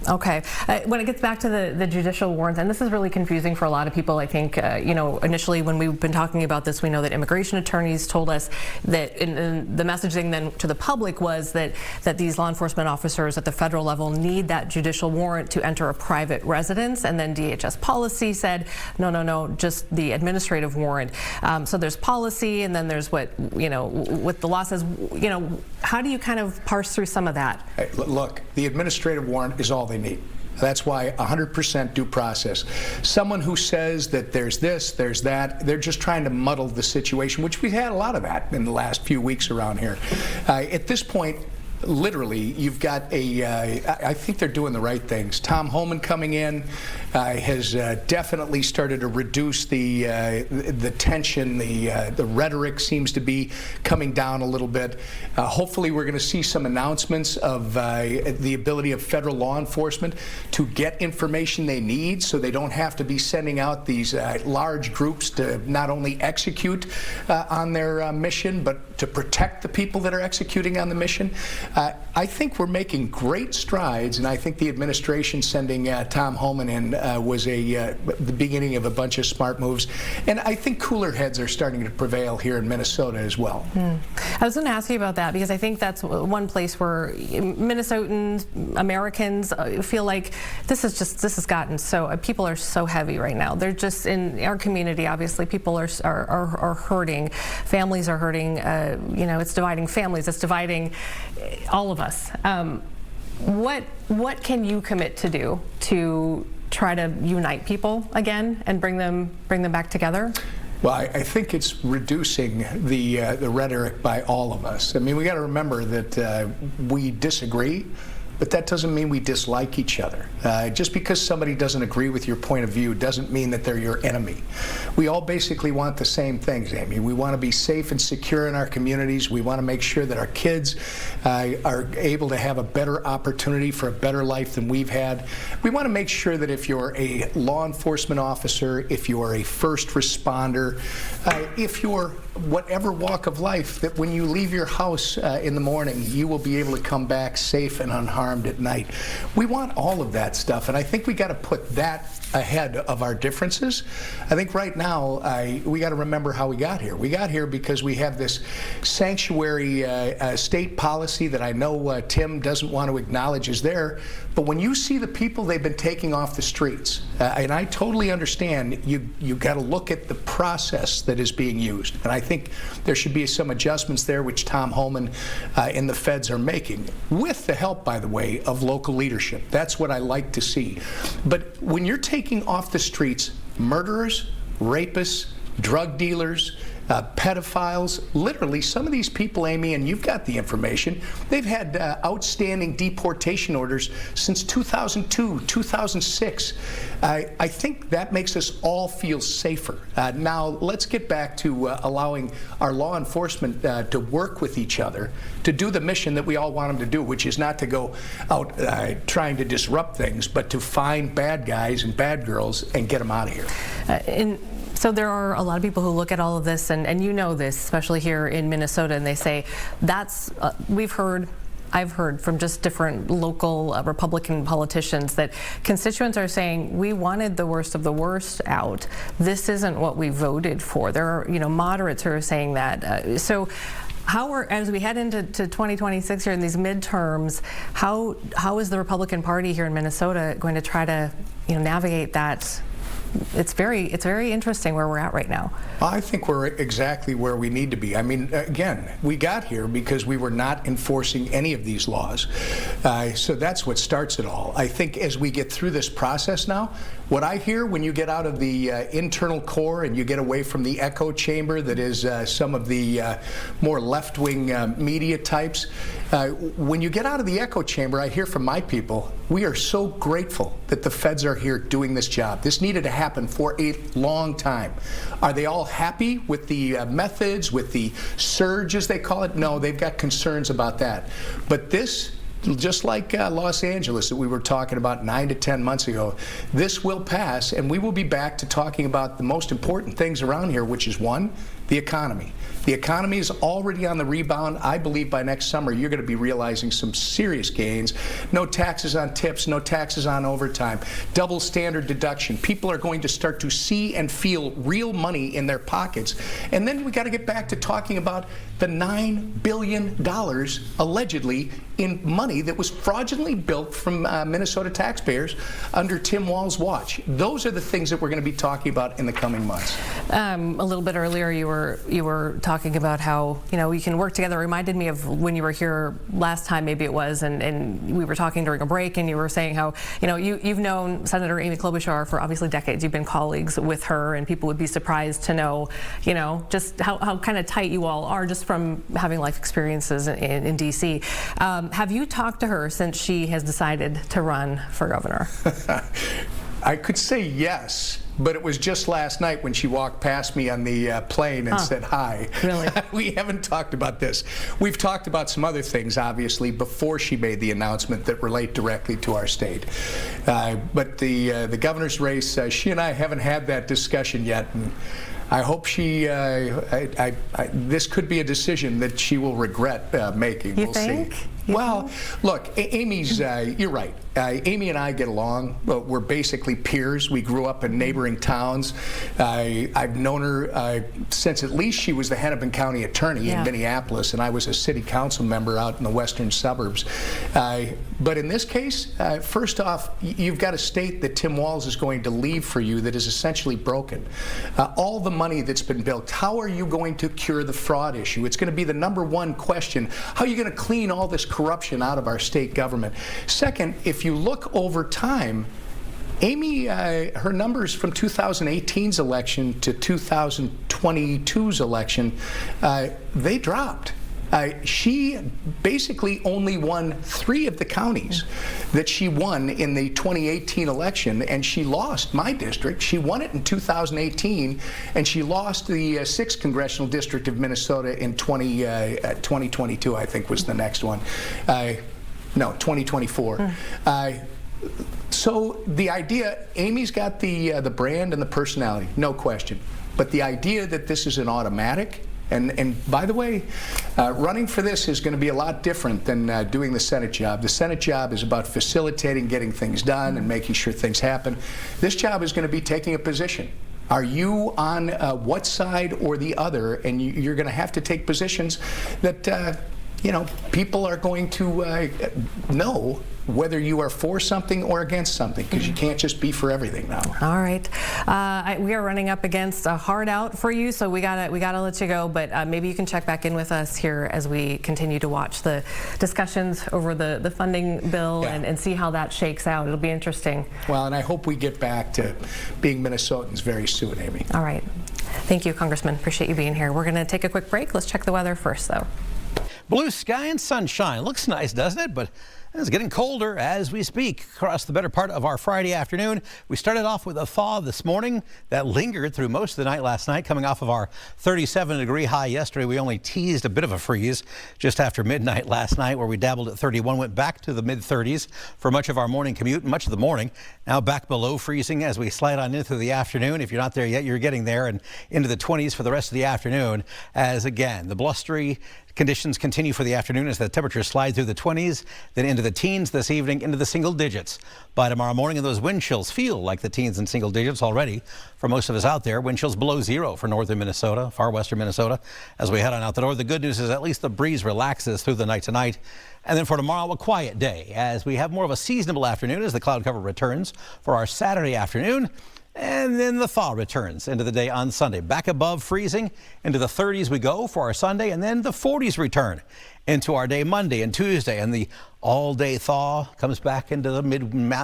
Okay. When it gets back to the judicial warrants, and this is really confusing for a lot of people, I think, initially when we've been talking about this, we know that immigration attorneys told us that the messaging then to the public was that these law enforcement officers at the federal level need that judicial warrant to enter a private residence, and then DHS policy said, no, just the administrative warrant. So there's policy, and then there's what the law says. How do you kind of parse through some of that? Hey, look, the administrative warrant is all they need. That's why 100% due process. Someone who says that there's this, there's that, they're just trying to muddle the situation, which we've had a lot of that in the last few weeks around here. At this point, literally, you've got I think they're doing the right things. Tom Homan coming in has definitely started to reduce the tension. The rhetoric seems to be coming down a little bit. Hopefully, we're going to see some announcements of the ability of federal law enforcement to get information they need, so they don't have to be sending out these large groups to not only execute on their mission, but to protect the people that are executing on the mission. I think we're making great strides, and I think the administration sending Tom Homan in was the beginning of a bunch of smart moves. And I think cooler heads are starting to prevail here in Minnesota as well. I was going to ask you about that, because I think that's one place where Minnesotans, Americans feel like this has gotten so, people are so heavy right now. They're just, in our community, obviously, people are hurting. Families are hurting. It's dividing families. It's dividing all of us. What can you commit to do to try to unite people again and bring them back together? Well, I think it's reducing the rhetoric by all of us. I mean, we got to remember that we disagree, but that doesn't mean we dislike each other. Just because somebody doesn't agree with your point of view doesn't mean that they're your enemy. We all basically want the same things, Amy. We want to be safe and secure in our communities. We want to make sure that our kids are able to have a better opportunity for a better life than we've had. We want to make sure that if you're a law enforcement officer, if you're a first responder, if you're whatever walk of life, that when you leave your house in the morning, you will be able to come back safe and unharmed at night. We want all of that stuff, and I think we got to put that ahead of our differences. I think right now we got to remember how we got here. We got here because we have this sanctuary state policy that I know Tim doesn't want to acknowledge is there, but when you see the people they've been taking off the streets, and I totally understand, you got to look at the process that is being used, and I think there should be some adjustments there, which Tom Homan and the feds are making, with the help, by the way, of local leadership. That's what I like to see. But when you're taking off the streets murderers, rapists, drug dealers, pedophiles, literally some of these people, Amy, and you've got the information, they've had outstanding deportation orders since 2002, 2006. I think that makes us all feel safer. Now, let's get back to allowing our law enforcement to work with each other to do the mission that we all want them to do, which is not to go out trying to disrupt things, but to find bad guys and bad girls and get them out of here. So there are a lot of people who look at all of this, and you know this, especially here in Minnesota, and they say, we've heard I've heard from just different local Republican politicians that constituents are saying, we wanted the worst of the worst out. This isn't what we voted for. There are, moderates who are saying that. So as we head into 2026 here in these midterms, how is the Republican Party here in Minnesota going to try to navigate that? It's very interesting where we're at right now. I think we're exactly where we need to be. I mean, again, we got here because we were not enforcing any of these laws. So that's what starts it all. I think as we get through this process now, what I hear when you get out of the internal core and you get away from the echo chamber that is some of the more left-wing media types, when you get out of the echo chamber, I hear from my people, we are so grateful that the feds are here doing this job. This needed to happen for a long time. Are they all happy with the methods, with the surge, as they call it? No, they've got concerns about that. But this, just like Los Angeles that we were talking about 9 to 10 months ago, this will pass, and we will be back to talking about the most important things around here, which is one, the economy. The economy is already on the rebound. I believe by next summer you're going to be realizing some serious gains. No taxes on tips, no taxes on overtime, double standard deduction. People are going to start to see and feel real money in their pockets. And then we got to get back to talking about the $9 billion allegedly in money that was fraudulently built from Minnesota taxpayers under Tim Walz's watch. Those are the things that we're going to be talking about in the coming months. A little bit earlier you were talking about how we can work together. It reminded me of when you were here last time, maybe it was, and we were talking during a break, and you were saying how you've known Senator Amy Klobuchar for obviously decades. You've been colleagues with her, and people would be surprised to know just how kind of tight you all are just from having life experiences in DC. Have you talked to her since she has decided to run for governor? I could say yes, but it was just last night when she walked past me on the plane and said hi. Really? We haven't talked about this. We've talked about some other things, obviously, before she made the announcement that relate directly to our state. But the governor's race, she and I haven't had that discussion yet. And I hope this could be a decision that she will regret making. We'll see. Well, look, Amy's, you're right. Amy and I get along. We're basically peers. We grew up in neighboring towns. I've known her since at least she was the Hennepin County attorney in Minneapolis, and I was a city council member out in the western suburbs. But in this case, first off, you've got a state that Tim Walz is going to leave for you that is essentially broken. All the money that's been built, how are you going to cure the fraud issue? It's going to be the #1 question. How are you going to clean all this corruption out of our state government? Second, if you look over time, Amy, her numbers from 2018's election to 2022's election, they dropped. She basically only won 3 of the counties that she won in the 2018 election, and she lost my district. She won it in 2018, and she lost the 6th congressional district of Minnesota in 2022, I think was the next one. No, 2024. So the idea, Amy's got the brand and the personality, no question. But the idea that this is an automatic, and by the way, running for this is going to be a lot different than doing the Senate job. The Senate job is about facilitating getting things done and making sure things happen. This job is going to be taking a position. Are you on what side or the other? And you're going to have to take positions that people are going to know whether you are for something or against something, because you can't just be for everything now. All right, we are running up against a hard out for you, so we gotta let you go. But maybe you can check back in with us here as we continue to watch the discussions over the funding bill and see how that shakes out. It'll be interesting. Well, and I hope we get back to being Minnesotans very soon, Amy. All right, thank you, Congressman. Appreciate you being here. We're going to take a quick break. Let's check the weather first, though. Blue sky and sunshine. Looks nice, doesn't it? But It's getting colder as we speak across the better part of our Friday afternoon. We started off with a thaw this morning that lingered through most of the night last night. Coming off of our 37-degree high yesterday, we only teased a bit of a freeze just after midnight last night, where we dabbled at 31, went back to the mid-30s for much of our morning commute, much of the morning. Now back below freezing as we slide on into the afternoon. If you're not there yet, you're getting there, and into the 20s for the rest of the afternoon, as again the blustery conditions continue for the afternoon as the temperatures slide through the 20s, then into the teens this evening, into the single digits by tomorrow morning. And those wind chills feel like the teens and single digits already for most of us out there. Wind chills below zero for northern Minnesota, far western Minnesota as we head on out the door. The good news is at least the breeze relaxes through the night tonight. And then for tomorrow, a quiet day as we have more of a seasonable afternoon as the cloud cover returns for our Saturday afternoon. And then the thaw returns into the day on Sunday. Back above freezing, into the 30s we go for our Sunday, and then the 40s return into our day Monday and Tuesday. And the all-day thaw comes back into the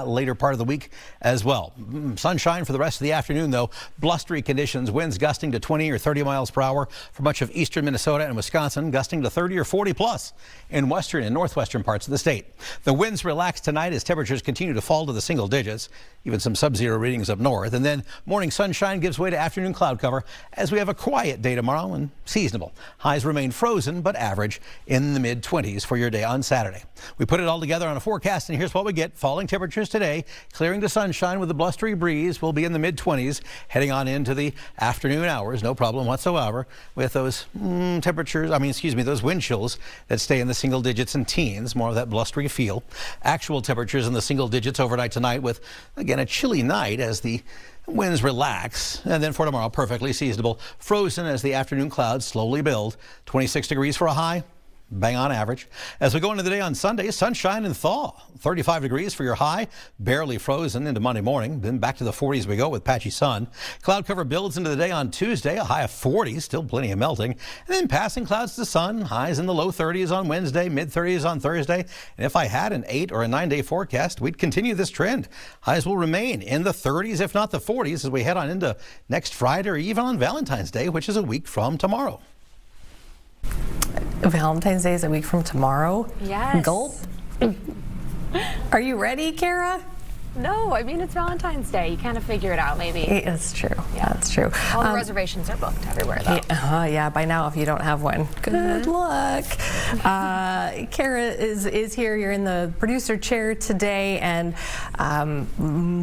later part of the week as well. Sunshine for the rest of the afternoon, though. Blustery conditions, winds gusting to 20 or 30 miles per hour for much of eastern Minnesota and Wisconsin, gusting to 30 or 40 plus in western and northwestern parts of the state. The winds relax tonight as temperatures continue to fall to the single digits, even some sub-zero readings up north. And then morning sunshine gives way to afternoon cloud cover as we have a quiet day tomorrow and seasonable. Highs remain frozen but average in the mid-20s for your day on Saturday. We put it all together on a forecast, and here's what we get. Falling temperatures today, clearing to sunshine with a blustery breeze. We'll be in the mid-20s heading on into the afternoon hours. No problem whatsoever with those those wind chills that stay in the single digits and teens, more of that blustery feel. Actual temperatures in the single digits overnight tonight with, again, a chilly night as the winds relax. And then for tomorrow, perfectly seasonable, frozen as the afternoon clouds slowly build. 26 degrees for a high. Bang on average. As we go into the day on Sunday, sunshine and thaw. 35 degrees for your high, barely frozen into Monday morning. Then back to the 40s we go with patchy sun. Cloud cover builds into the day on Tuesday, a high of 40, still plenty of melting. And then passing clouds to sun, highs in the low 30s on Wednesday, mid-30s on Thursday. And if I had an 8 or a 9-day forecast, we'd continue this trend. Highs will remain in the 30s, if not the 40s, as we head on into next Friday or even on Valentine's Day, which is a week from tomorrow. Valentine's Day is a week from tomorrow. Yes. Gulp. Are you ready, Kara? No, I mean, it's Valentine's Day. You kind of figure it out, maybe. It's true. Yeah, that's true. All the reservations are booked everywhere, though. Yeah, by now, if you don't have one, good luck. Kara is here. You're in the producer chair today, and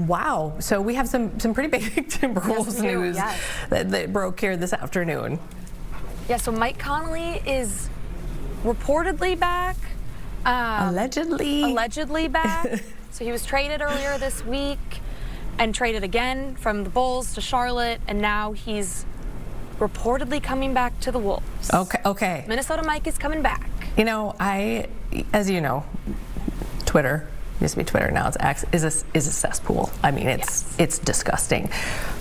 wow. So we have some pretty big Timberwolves news that broke here this afternoon. Yeah, so Mike Conley is reportedly back. Allegedly back. So he was traded earlier this week and traded again from the Bulls to Charlotte, and now he's reportedly coming back to the Wolves. Okay. Minnesota Mike is coming back. You know, as you know, Twitter, used to be Twitter, now it's X, is a cesspool. I mean, it's disgusting.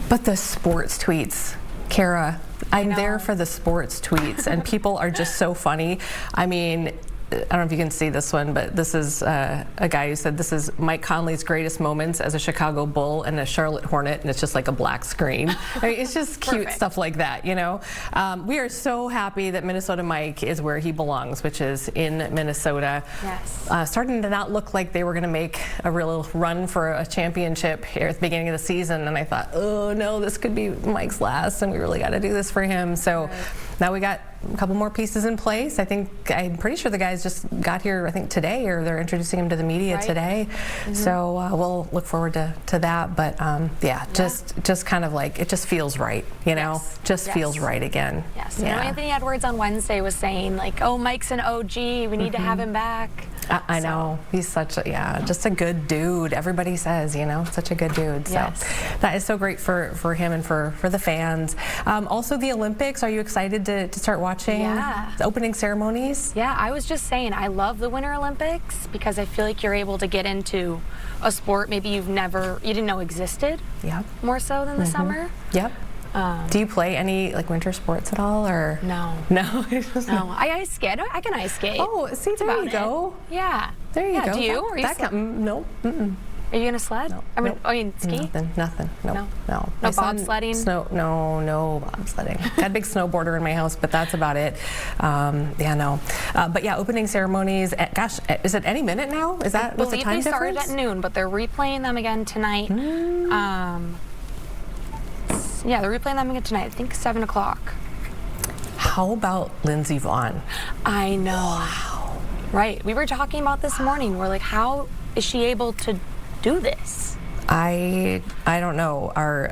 But the sports tweets, Kara, I'm there for the sports tweets, and people are just so funny. I mean, I don't know if you can see this one, but this is a guy who said this is Mike Conley's greatest moments as a Chicago Bull and a Charlotte Hornet, and it's just like a black screen. I mean, it's just cute stuff like that, you know. We are so happy that Minnesota Mike is where he belongs, which is in Minnesota. Yes. Starting to not look like they were going to make a real run for a championship here at the beginning of the season, and I thought, oh no, this could be Mike's last, and we really got to do this for him. So now we got a couple more pieces in place. I'm pretty sure the guys just got here, I think today, or they're introducing him to the media today. So we'll look forward to that. But just kind of like, it just feels right, you know, feels right again. Yes. You know, Anthony Edwards on Wednesday was saying, like, oh, Mike's an OG, we need to have him back. I know. He's such just a good dude. Everybody says, you know, such a good dude. So that is so great for him and for the fans. Also the Olympics, are you excited to start watching the opening ceremonies? Yeah, I was just saying, I love the Winter Olympics because I feel like you're able to get into a sport maybe you didn't know existed. More so than the summer. Do you play any like winter sports at all, or no? No. I ice skate. I can ice skate. Oh, see, there you go. Yeah. There you go. Do you? No. Are you gonna sled? No. I mean, ski? Nothing. No. No My son- bobsledding? No bobsledding. Got a big snowboarder in my house, but that's about it. No. But yeah, opening ceremonies. Gosh, is it any minute now? Is that what's the time difference? I believe they started at noon, but they're replaying them again tonight. Yeah, they're replaying them again tonight. I think 7 o'clock. How about Lindsey Vonn? I know. Wow. Right. We were talking about this morning. We're like, how is she able to do this? I don't know. Our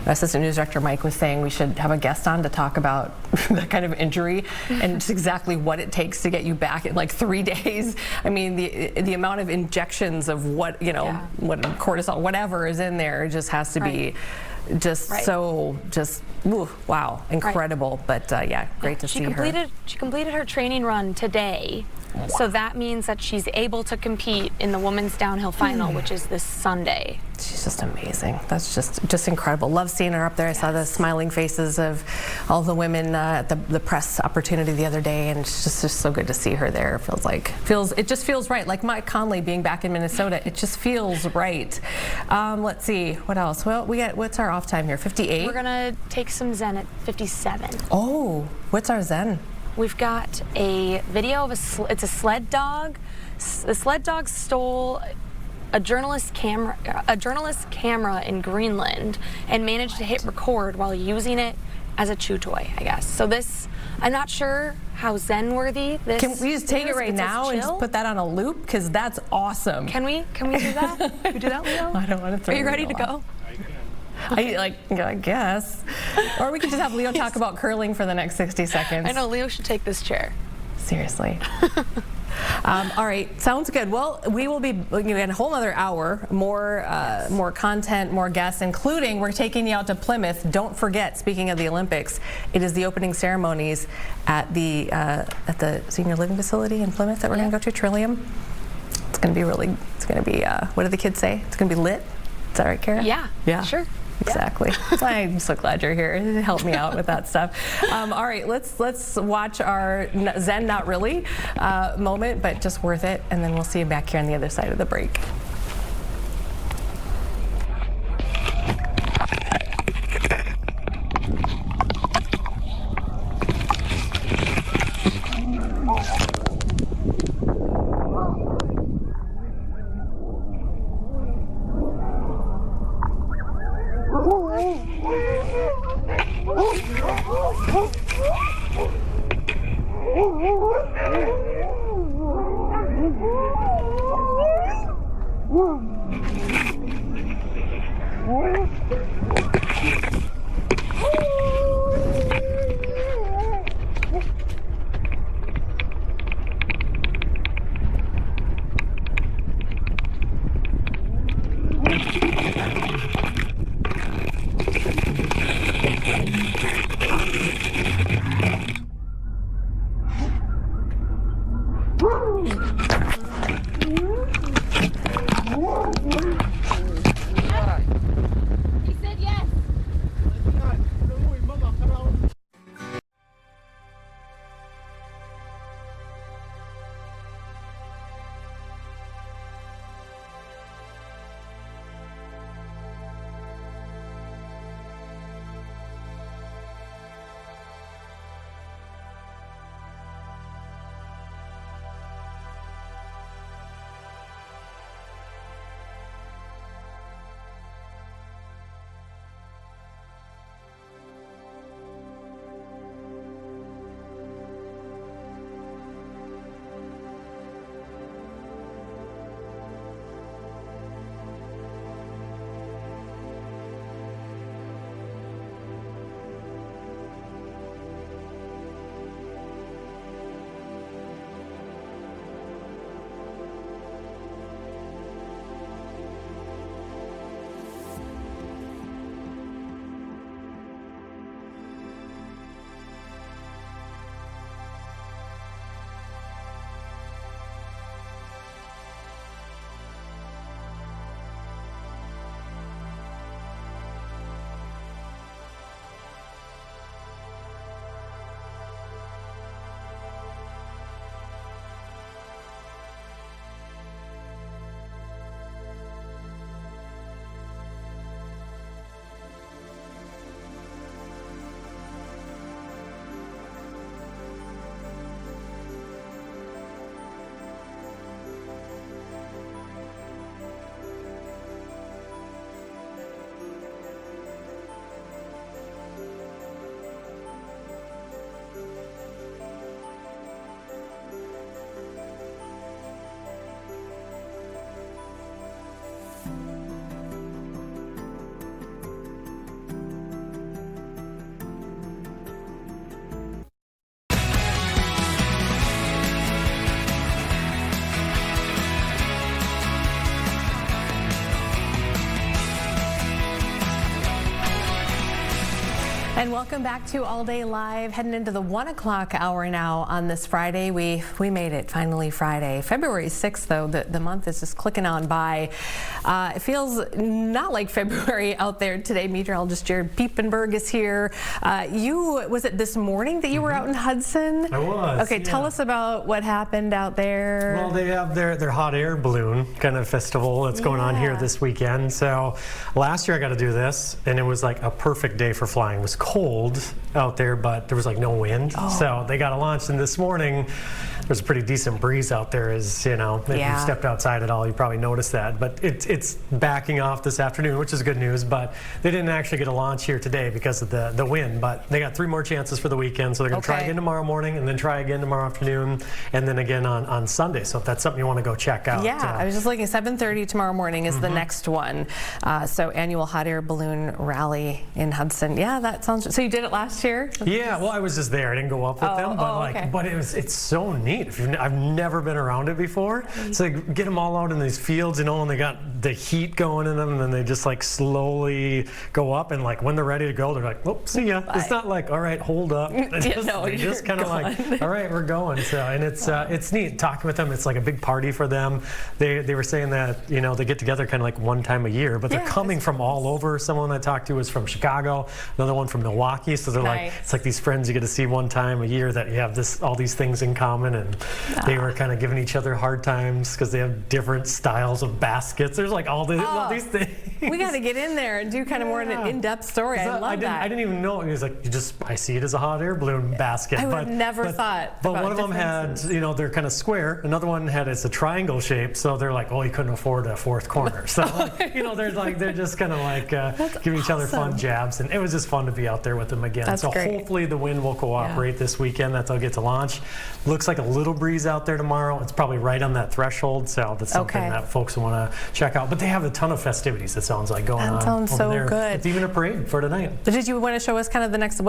assistant news director Mike was saying we should have a guest on to talk about that kind of injury and just exactly what it takes to get you back in like 3 days. I mean, the amount of injections of what what cortisol, whatever is in there, just has to be just wow, incredible. But yeah, great to see her. She completed her training run today. Wow. So that means that she's able to compete in the women's downhill final, which is this Sunday. She's just amazing. That's just incredible. Love seeing her up there. I saw the smiling faces of all the women at the press opportunity the other day, and it's just so good to see her there. It just feels right. Like Mike Conley being back in Minnesota, it just feels right. Let's see, what else? Well, what's our off time here? 58. We're gonna take some Zen at 57. Oh, what's our Zen? We've got a video of it's a sled dog. The sled dog stole a journalist camera in Greenland and managed to hit record while using it as a chew toy, I guess. So this, I'm not sure how zen-worthy this is. Can we just take it right now and just put that on a loop? Because that's awesome. Can we do that? Can we do that, Leo? I don't want to throw Are you ready to go? I guess. Or we could just have Leo talk about curling for the next 60 seconds. I know, Leo should take this chair. Seriously. All right, sounds good. Well, we will be in a whole other hour, more content, more guests, including we're taking you out to Plymouth. Don't forget, speaking of the Olympics, it is the opening ceremonies at the senior living facility in Plymouth that we're going to go to, Trillium. It's going to be what do the kids say? It's going to be lit. Is that right, Kara? Yeah. Sure. Exactly. Yeah. I'm so glad you're here. Help me out with that stuff. All right, let's watch our Zen Not Really moment, but just worth it, and then we'll see you back here on the other side of the break. And welcome back to All Day Live, heading into the 1 o'clock hour now on this Friday. We made it, finally Friday. February 6th, though, the month is just clicking on by. It feels not like February out there today. Meteorologist Jared Piepenberg is here. Was it this morning that you were out in Hudson? I was. Okay, tell us about what happened out there. Well, they have their hot air balloon kind of festival that's going on here this weekend. So last year I got to do this, and it was like a perfect day for flying. It was cold out there, but there was like no wind. So they got it launched, and this morning there's a pretty decent breeze out there. As you know, if you stepped outside at all, you probably noticed that. But it's backing off this afternoon, which is good news. But they didn't actually get a launch here today because of the wind. But they got 3 more chances for the weekend, so they're going to try again tomorrow morning, and then try again tomorrow afternoon, and then again on Sunday. So if that's something you want to go check out. Yeah, I was just looking. 7:30 tomorrow morning is the next one. So annual hot air balloon rally in Hudson. Yeah, that sounds. So you did it last year? Yeah, well, I was just there. I didn't go up with them, but but it's so neat. I've never been around it before. So they get them all out in these fields, and they got the heat going in them, and then they just like slowly go up, and like when they're ready to go, they're like, "Oh, see ya." It's not like, "All right, hold up." They just kind of like, "All right, we're going." So, and it's neat talking with them. It's like a big party for them. They were saying that they get together kind of like one time a year, but they're coming from all over. Someone I talked to was from Chicago, another one from Milwaukee. So they're like, it's like these friends you get to see one time a year that you have all these things in common, and they were kind of giving each other hard times because they have different styles of baskets. There's like all these things. We got to get in there and do kind of more an in-depth story. I love that. I didn't even know. It was like, I see it as a hot air balloon basket. I would have never thought. But one of them had, they're kind of square. Another one it's a triangle shape. So they're like, you couldn't afford a fourth corner. So they're just kind of like giving each other fun jabs, and it was just fun to be out there with them again. That's great. Hopefully the wind will cooperate this weekend. That they'll get to launch. Looks like a little breeze out there tomorrow. It's probably right on that threshold, so that's something that folks want to check out. But they have a ton of festivities, it sounds like, going on. That sounds so good. It's even a parade for tonight. Did you want to show us kind of the next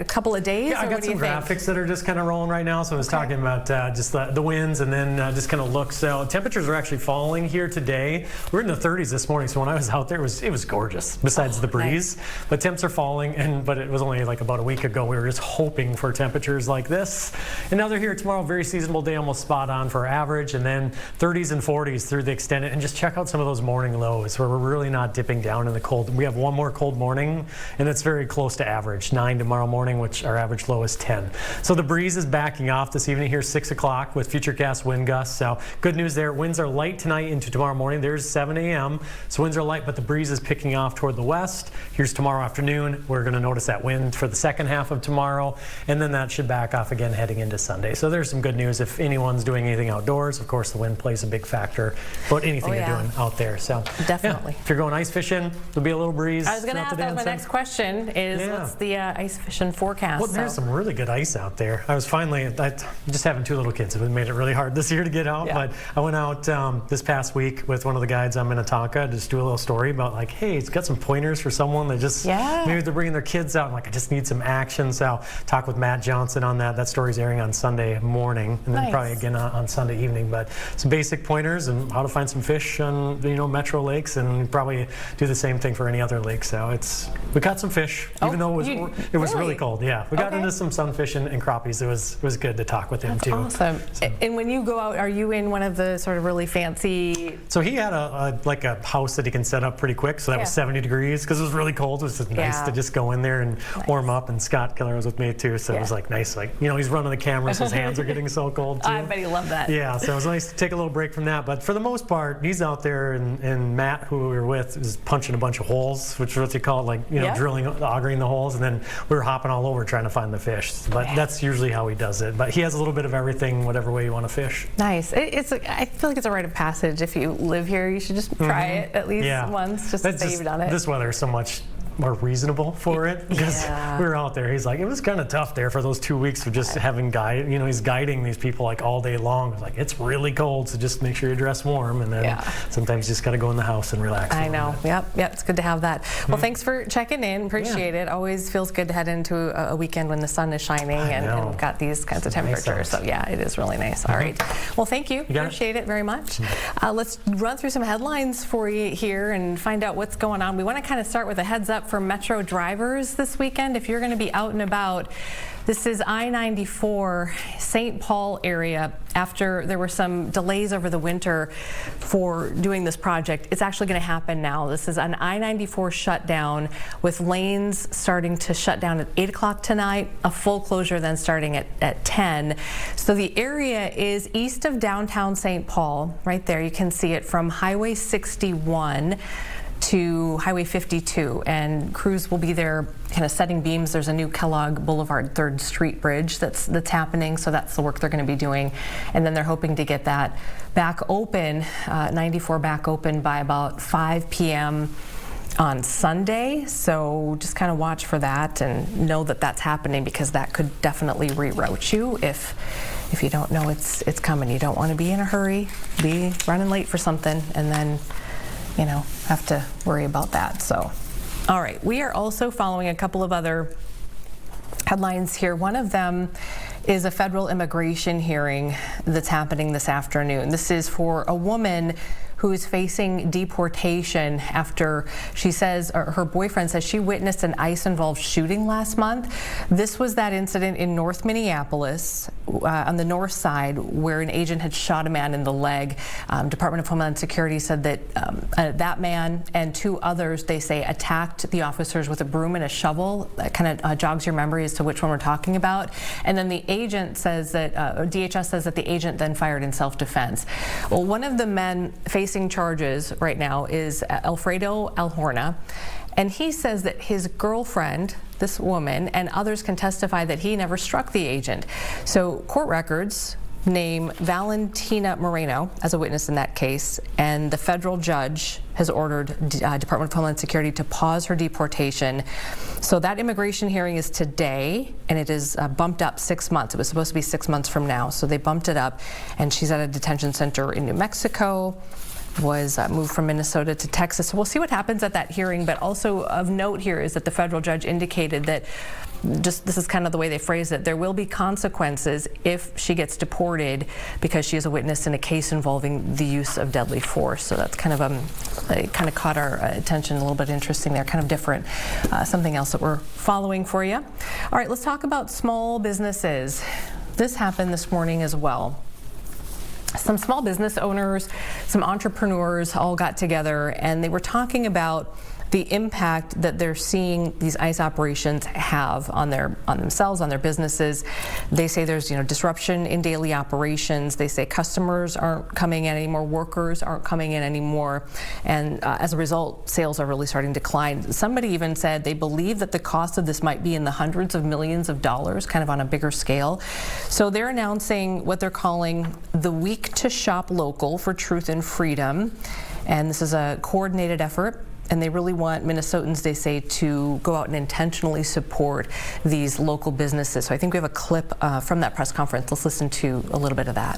couple of days? Yeah, I got some graphics that are just kind of rolling right now. So I was talking about just the winds, and then just kind of look. So temperatures are actually falling here today. We're in the 30s this morning, so when I was out there, it was gorgeous, besides the breeze. Nice. But temps are falling, but it was only like about a week ago. We were just hoping for temperatures like this. And now they're here tomorrow. Very seasonable day, almost spot on for average. And then 30s and 40s through the extended. And just check out some of those morning lows where we're really not dipping down in the cold. We have one more cold morning, and it's very close to average. 9 tomorrow morning, which our average low is 10. So the breeze is backing off this evening here, 6 o'clock with futurecast wind gusts. So good news there. Winds are light tonight into tomorrow morning. There's 7 a.m. So winds are light, but the breeze is picking off toward the west. Here's tomorrow afternoon. We're going to notice that wind for the second half of tomorrow, and then that should back off again heading into Sunday. So there's some good news if anyone's doing anything outdoors. Of course, the wind plays a big factor about anything you're doing out there. So definitely. If you're going ice fishing, there'll be a little breeze. I was going to ask that. My next question is, what's the ice fishing forecast? Well, there's some really good ice out there. I'm just having 2 little kids. It made it really hard this year to get out, but I went out this past week with one of the guides on Minnetonka to just do a little story about like, hey, it's got some pointers for someone that just maybe they're bringing their kids out and like, I just need some action. So talk with Matt Johnson on that. That story's airing on Sunday morning, and then probably again on Sunday evening. But some basic pointers and how to find some fish on metro lakes, and probably do the same thing for any other lake. So we caught some fish, even though it was really cold. Yeah, we got into some sunfish and crappies. It was good to talk with him too. Awesome. So. And when you go out, are you in one of the sort of really fancy? So he had a house that he can set up pretty quick. So that was 70 degrees because it was really cold. It was just nice to just go in there and warm up. And Scott Keller was with me too, so it was like nice. Like he's running the camera, so his hands are getting so cold too. I bet he loved that. Yeah, so it was nice to take a little break from that. But for the most part, he's out there, and Matt, who we were with, is punching a bunch of holes, which is what they call it, like drilling, augering the holes, and then we were hopping all over trying to find the fish. But that's usually how he does it. But he has a little bit of everything, whatever way you want to fish. Nice. I feel like it's a rite of passage. If you live here, you should just try it at least once, just to say you've done it. This weather is so much more reasonable for it, because we were out there. He's like, it was kind of tough there for those 2 weeks of just having he's guiding these people like all day long. It's like, it's really cold, so just make sure you dress warm, and then sometimes you just got to go in the house and relax. I know. Yep, it's good to have that. Well, thanks for checking in. Appreciate it. Always feels good to head into a weekend when the sun is shining and we've got these kinds of temperatures. So yeah, it is really nice. All right. Well, thank you. Appreciate it very much. Let's run through some headlines for you here and find out what's going on. We want to kind of start with a heads up up for Metro drivers this weekend. If you're going to be out and about, this is I-94, St. Paul area. After there were some delays over the winter for doing this project, it's actually going to happen now. This is an I-94 shutdown with lanes starting to shut down at 8 o'clock tonight, a full closure then starting at 10. So the area is east of downtown St. Paul, right there. You can see it from Highway 61 to Highway 52, and crews will be there kind of setting beams. There's a new Kellogg Boulevard 3rd Street bridge that's happening, so that's the work they're going to be doing. And then they're hoping to get that back open, 94 back open by about 5 p.m. on Sunday. So just kind of watch for that and know that that's happening, because that could definitely reroute you if you don't know it's coming. You don't want to be in a hurry, be running late for something, and then have to worry about that. So, all right, we are also following a couple of other headlines here. One of them is a federal immigration hearing that's happening this afternoon. This is for a woman who is facing deportation after she says, or her boyfriend says, she witnessed an ICE-involved shooting last month. This was that incident in North Minneapolis, on the north side, where an agent had shot a man in the leg. Department of Homeland Security said that that man and 2 others, they say, attacked the officers with a broom and a shovel. That kind of jogs your memory as to which one we're talking about. And then the agent says that, DHS says that the agent then fired in self-defense. Well, one of the men facing charges right now is Alfredo Alhorna, and he says that his girlfriend, this woman, and others can testify that he never struck the agent. So court records name Valentina Moreno as a witness in that case, and the federal judge has ordered Department of Homeland Security to pause her deportation. So that immigration hearing is today, and it is bumped up 6 months. It was supposed to be 6 months from now, so they bumped it up, and she's at a detention center in New Mexico. Was moved from Minnesota to Texas. So we'll see what happens at that hearing, but also of note here is that the federal judge indicated that, just this is kind of the way they phrase it, there will be consequences if she gets deported because she is a witness in a case involving the use of deadly force. So that's kind of it kind of caught our attention, a little bit interesting there, kind of different, something else that we're following for you. All right, let's talk about small businesses. This happened this morning as well. Some small business owners, some entrepreneurs all got together, and they were talking about the impact that they're seeing these ICE operations have on themselves, on their businesses. They say there's disruption in daily operations. They say customers aren't coming in anymore, workers aren't coming in anymore, and as a result, sales are really starting to decline. Somebody even said they believe that the cost of this might be in the hundreds of millions of dollars, kind of on a bigger scale. So they're announcing what they're calling the Week to Shop Local for Truth and Freedom, and this is a coordinated effort. And they really want Minnesotans, they say, to go out and intentionally support these local businesses. So I think we have a clip from that press conference. Let's listen to a little bit of that.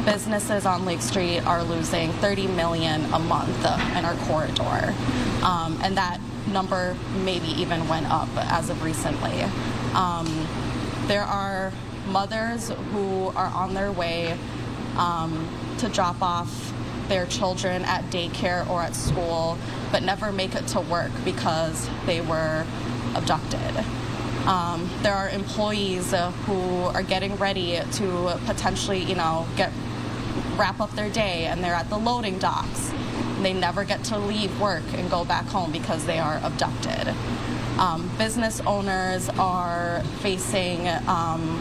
Businesses on Lake Street are losing $30 million a month in our corridor. And that number maybe even went up as of recently. There are mothers who are on their way to drop off their children at daycare or at school, but never make it to work because they were abducted. There are employees who are getting ready to potentially, wrap up their day, and they're at the loading docks. They never get to leave work and go back home because they are abducted. Business owners are facing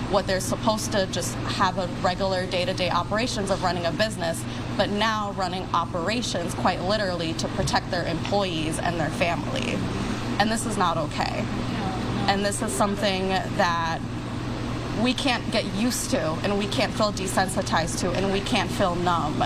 what they're supposed to just have a regular day-to-day operations of running a business, but now running operations quite literally to protect their employees and their family. And this is not okay. And this is something that we can't get used to, and we can't feel desensitized to, and we can't feel numb.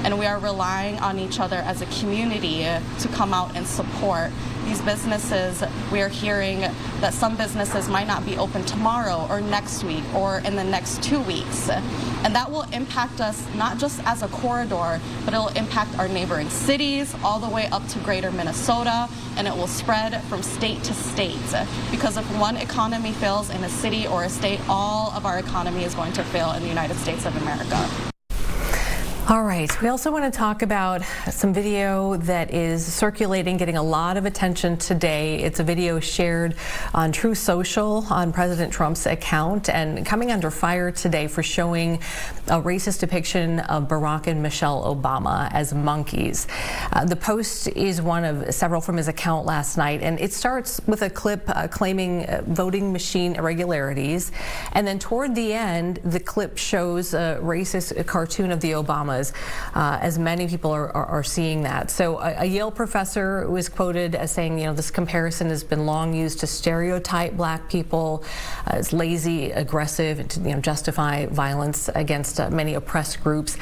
And we are relying on each other as a community to come out and support these businesses. We are hearing that some businesses might not be open tomorrow or next week or in the next 2 weeks. And that will impact us not just as a corridor, but it will impact our neighboring cities all the way up to greater Minnesota, and it will spread from state to state. Because if one economy fails in a city or a state, all of our economy is going to fail in the United States of America. All right, we also want to talk about some video that is circulating, getting a lot of attention today. It's a video shared on True Social on President Trump's account and coming under fire today for showing a racist depiction of Barack and Michelle Obama as monkeys. The post is one of several from his account last night, and it starts with a clip claiming voting machine irregularities, and then toward the end, the clip shows a racist cartoon of the Obamas, as many people are seeing that. So a Yale professor was quoted as saying, this comparison has been long used to stereotype black people as lazy, aggressive, and to justify violence against many oppressed groups.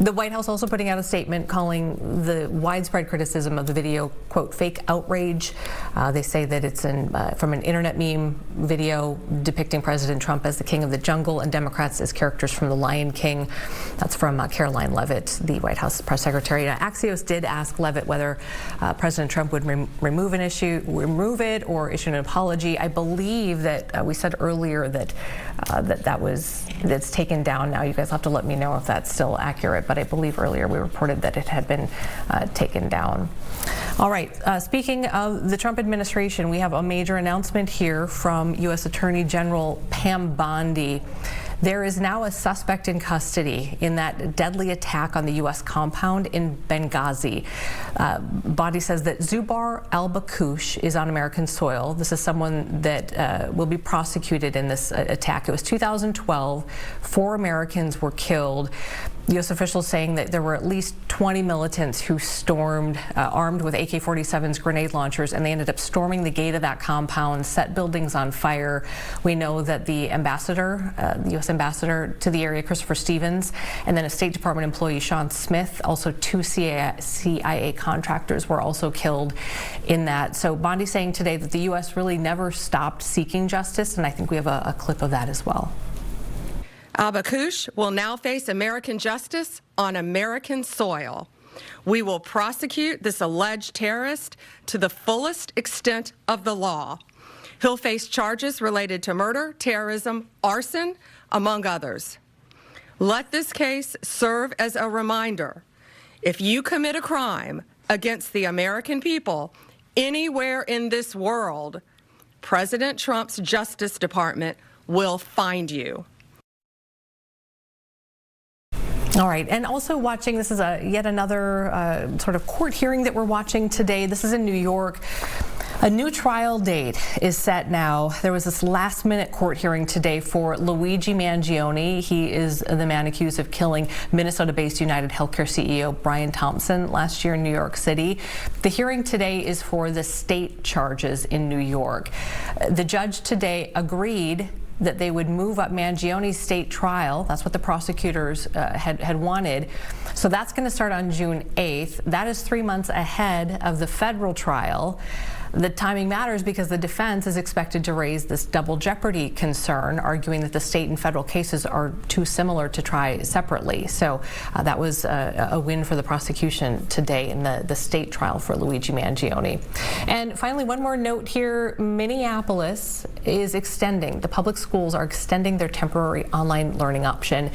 The White House also putting out a statement calling the widespread criticism of the video, quote, fake outrage. They say that it's from an internet meme video depicting President Trump as the king of the jungle and Democrats as characters from The Lion King. That's from Caroline Leavitt, the White House press secretary. Now, Axios did ask Leavitt whether President Trump would remove it or issue an apology. I believe that we said earlier that that's taken down now. You guys have to let me know if that's still accurate, but I believe earlier we reported that it had been taken down. All right, speaking of the Trump administration, we have a major announcement here from U.S. Attorney General Pam Bondi. There is now a suspect in custody in that deadly attack on the U.S. compound in Benghazi. Bondi says that Zubar al-Bakush is on American soil. This is someone that will be prosecuted in this attack. It was 2012. 4 Americans were killed. U.S. officials saying that there were at least 20 militants who stormed armed with AK-47s, grenade launchers, and they ended up storming the gate of that compound, set buildings on fire. We know that the ambassador, the U.S. ambassador to the area, Christopher Stevens, and then a State Department employee, Sean Smith, also 2 CIA contractors were also killed in that. So Bondi saying today that the U.S. really never stopped seeking justice, and I think we have a clip of that as well. Al-Bakush will now face American justice on American soil. We will prosecute this alleged terrorist to the fullest extent of the law. He'll face charges related to murder, terrorism, arson, among others. Let this case serve as a reminder. If you commit a crime against the American people anywhere in this world, President Trump's Justice Department will find you. All right, and also watching, this is yet another sort of court hearing that we're watching today. This is in New York. A new trial date is set now. There was this last-minute court hearing today for Luigi Mangione. He is the man accused of killing Minnesota-based United Healthcare CEO Brian Thompson last year in New York City. The hearing today is for the state charges in New York. The judge today agreed that they would move up Mangione's state trial. That's what the prosecutors had wanted. So that's going to start on June 8th. That is 3 months ahead of the federal trial. The timing matters because the defense is expected to raise this double jeopardy concern, arguing that the state and federal cases are too similar to try separately. So that was a win for the prosecution today in the state trial for Luigi Mangione. And finally, one more note here. Minneapolis is extending. The public schools are extending their temporary online learning option.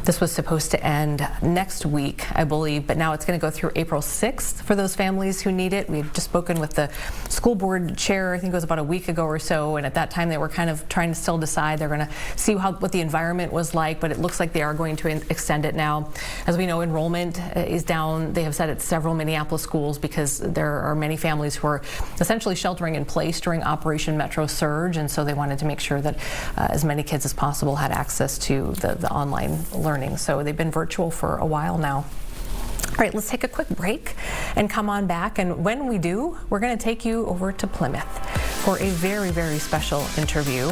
This was supposed to end next week, I believe, but now it's going to go through April 6th for those families who need it. We've just spoken with the school board chair, I think it was about a week ago or so, and at that time they were kind of trying to still decide. They're going to see what the environment was like, but it looks like they are going to extend it now. As we know, enrollment is down. They have said at several Minneapolis schools because there are many families who are essentially sheltering in place during Operation Metro Surge, and so they wanted to make sure that as many kids as possible had access to the online learning. So they've been virtual for a while now. All right, let's take a quick break and come on back. And when we do, we're going to take you over to Plymouth for a very, very special interview.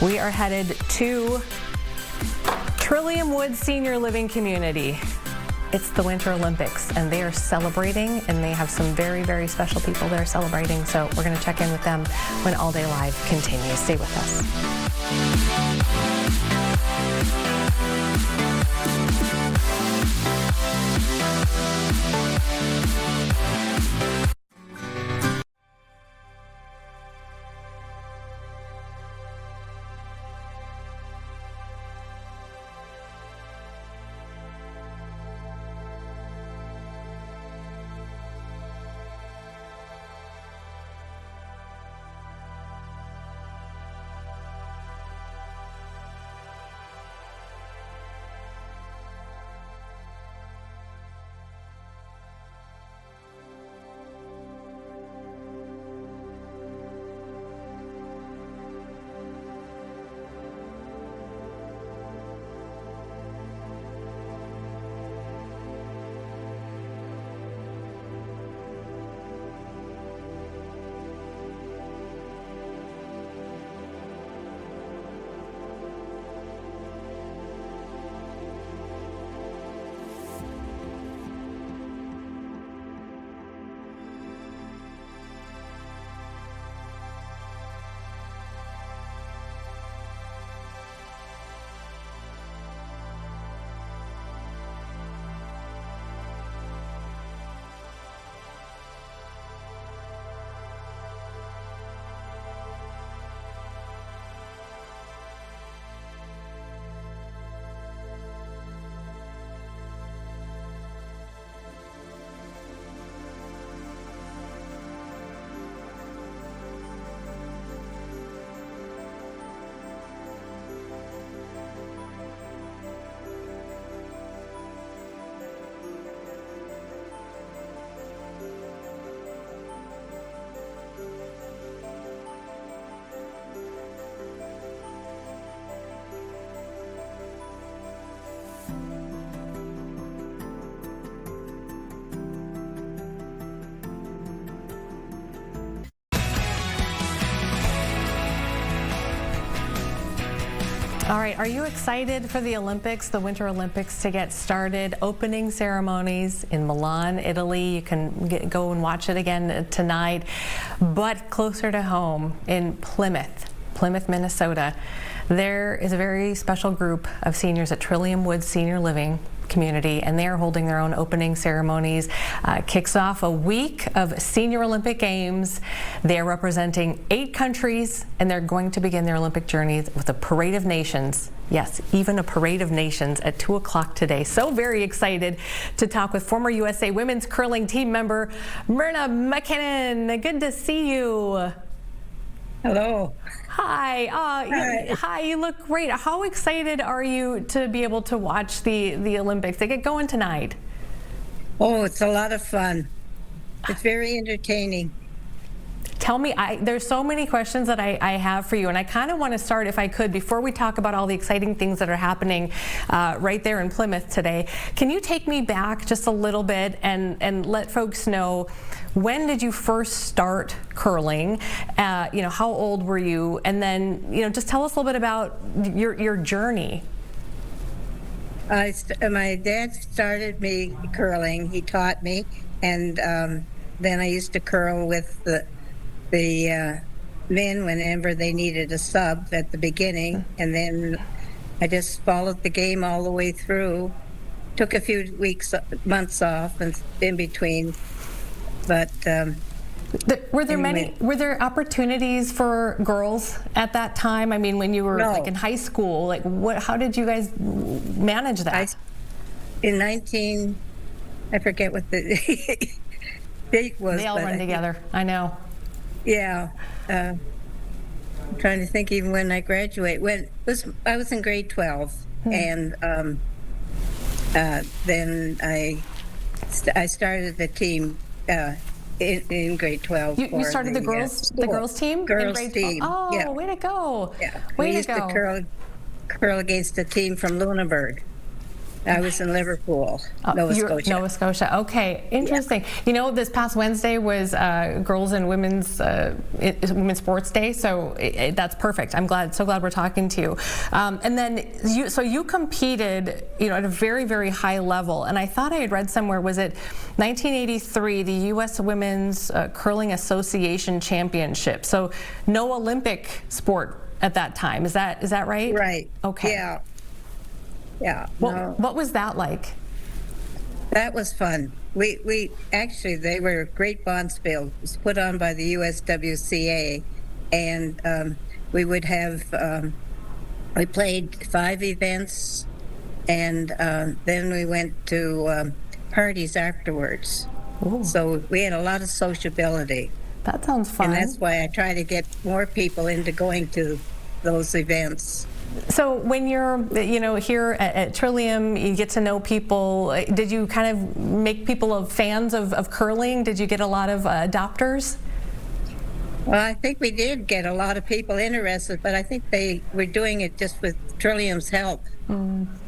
We are headed to Trillium Woods Senior Living Community. It's the Winter Olympics, and they are celebrating, and they have some very, very special people there celebrating. So we're going to check in with them when All Day Live continues. Stay with us. All right, are you excited for the Olympics, the Winter Olympics, to get started? Opening ceremonies in Milan, Italy. You can go and watch it again tonight. But closer to home in Plymouth, Minnesota, there is a very special group of seniors at Trillium Woods Senior Living community, and they are holding their own opening ceremonies. Kicks off a week of Senior Olympic Games. They are representing 8 countries, and they're going to begin their Olympic journey with a parade of nations. Yes, even a parade of nations at 2 o'clock today. So very excited to talk with former USA women's curling team member Myrna McKinnon. Good to see you. Hello. Hi. Hi. You look great. How excited are you to be able to watch the Olympics? They get going tonight. Oh, it's a lot of fun. It's very entertaining. Tell me, there's so many questions that I have for you, and I kind of want to start, if I could, before we talk about all the exciting things that are happening right there in Plymouth today. Can you take me back just a little bit and let folks know, when did you first start curling? How old were you? And then, just tell us a little bit about your journey. My dad started me curling. He taught me, and then I used to curl with the men whenever they needed a sub at the beginning, and then I just followed the game all the way through. Took a few months off and in between, but were there opportunities for girls at that time? I mean, when you were like in high school, how did you guys manage that? I forget what the date was. They all run together. I know. Yeah, I'm trying to think even when I graduated. I was in grade 12, and then I started the team in grade 12. You started the girls team? Girls in grade team. Oh, yeah. Way to go! Yeah, way we to used go. to curl against a team from Lunenburg. I was in Liverpool, Nova Scotia. Nova Scotia. Okay, interesting. Yeah. This past Wednesday was Girls and Women's Sports Day, so that's perfect. So glad we're talking to you. And then you competed, at a very, very high level. And I thought I had read somewhere, was it 1983, the U.S. Women's Curling Association Championship? So no Olympic sport at that time. Is that right? Right. Okay. Yeah. Yeah. What was that like? That was fun. We actually, they were great bonspiels put on by the USWCA, and we would have we played 5 events, and then we went to parties afterwards. Ooh. So we had a lot of sociability. That sounds fun. And that's why I try to get more people into going to those events. So when you're, here at Trillium, you get to know people. Did you kind of make people fans of curling? Did you get a lot of adopters? Well, I think we did get a lot of people interested, but I think they were doing it just with Trillium's help.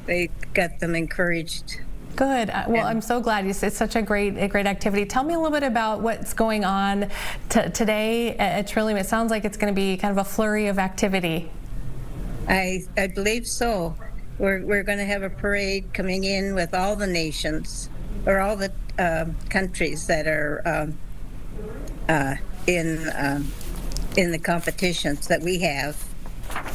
They got them encouraged. Good. Well, I'm so glad. It's such a great activity. Tell me a little bit about what's going on today at Trillium. It sounds like it's going to be kind of a flurry of activity. I believe so. We're going to have a parade coming in with all the nations, or all the countries that are in the competitions that we have.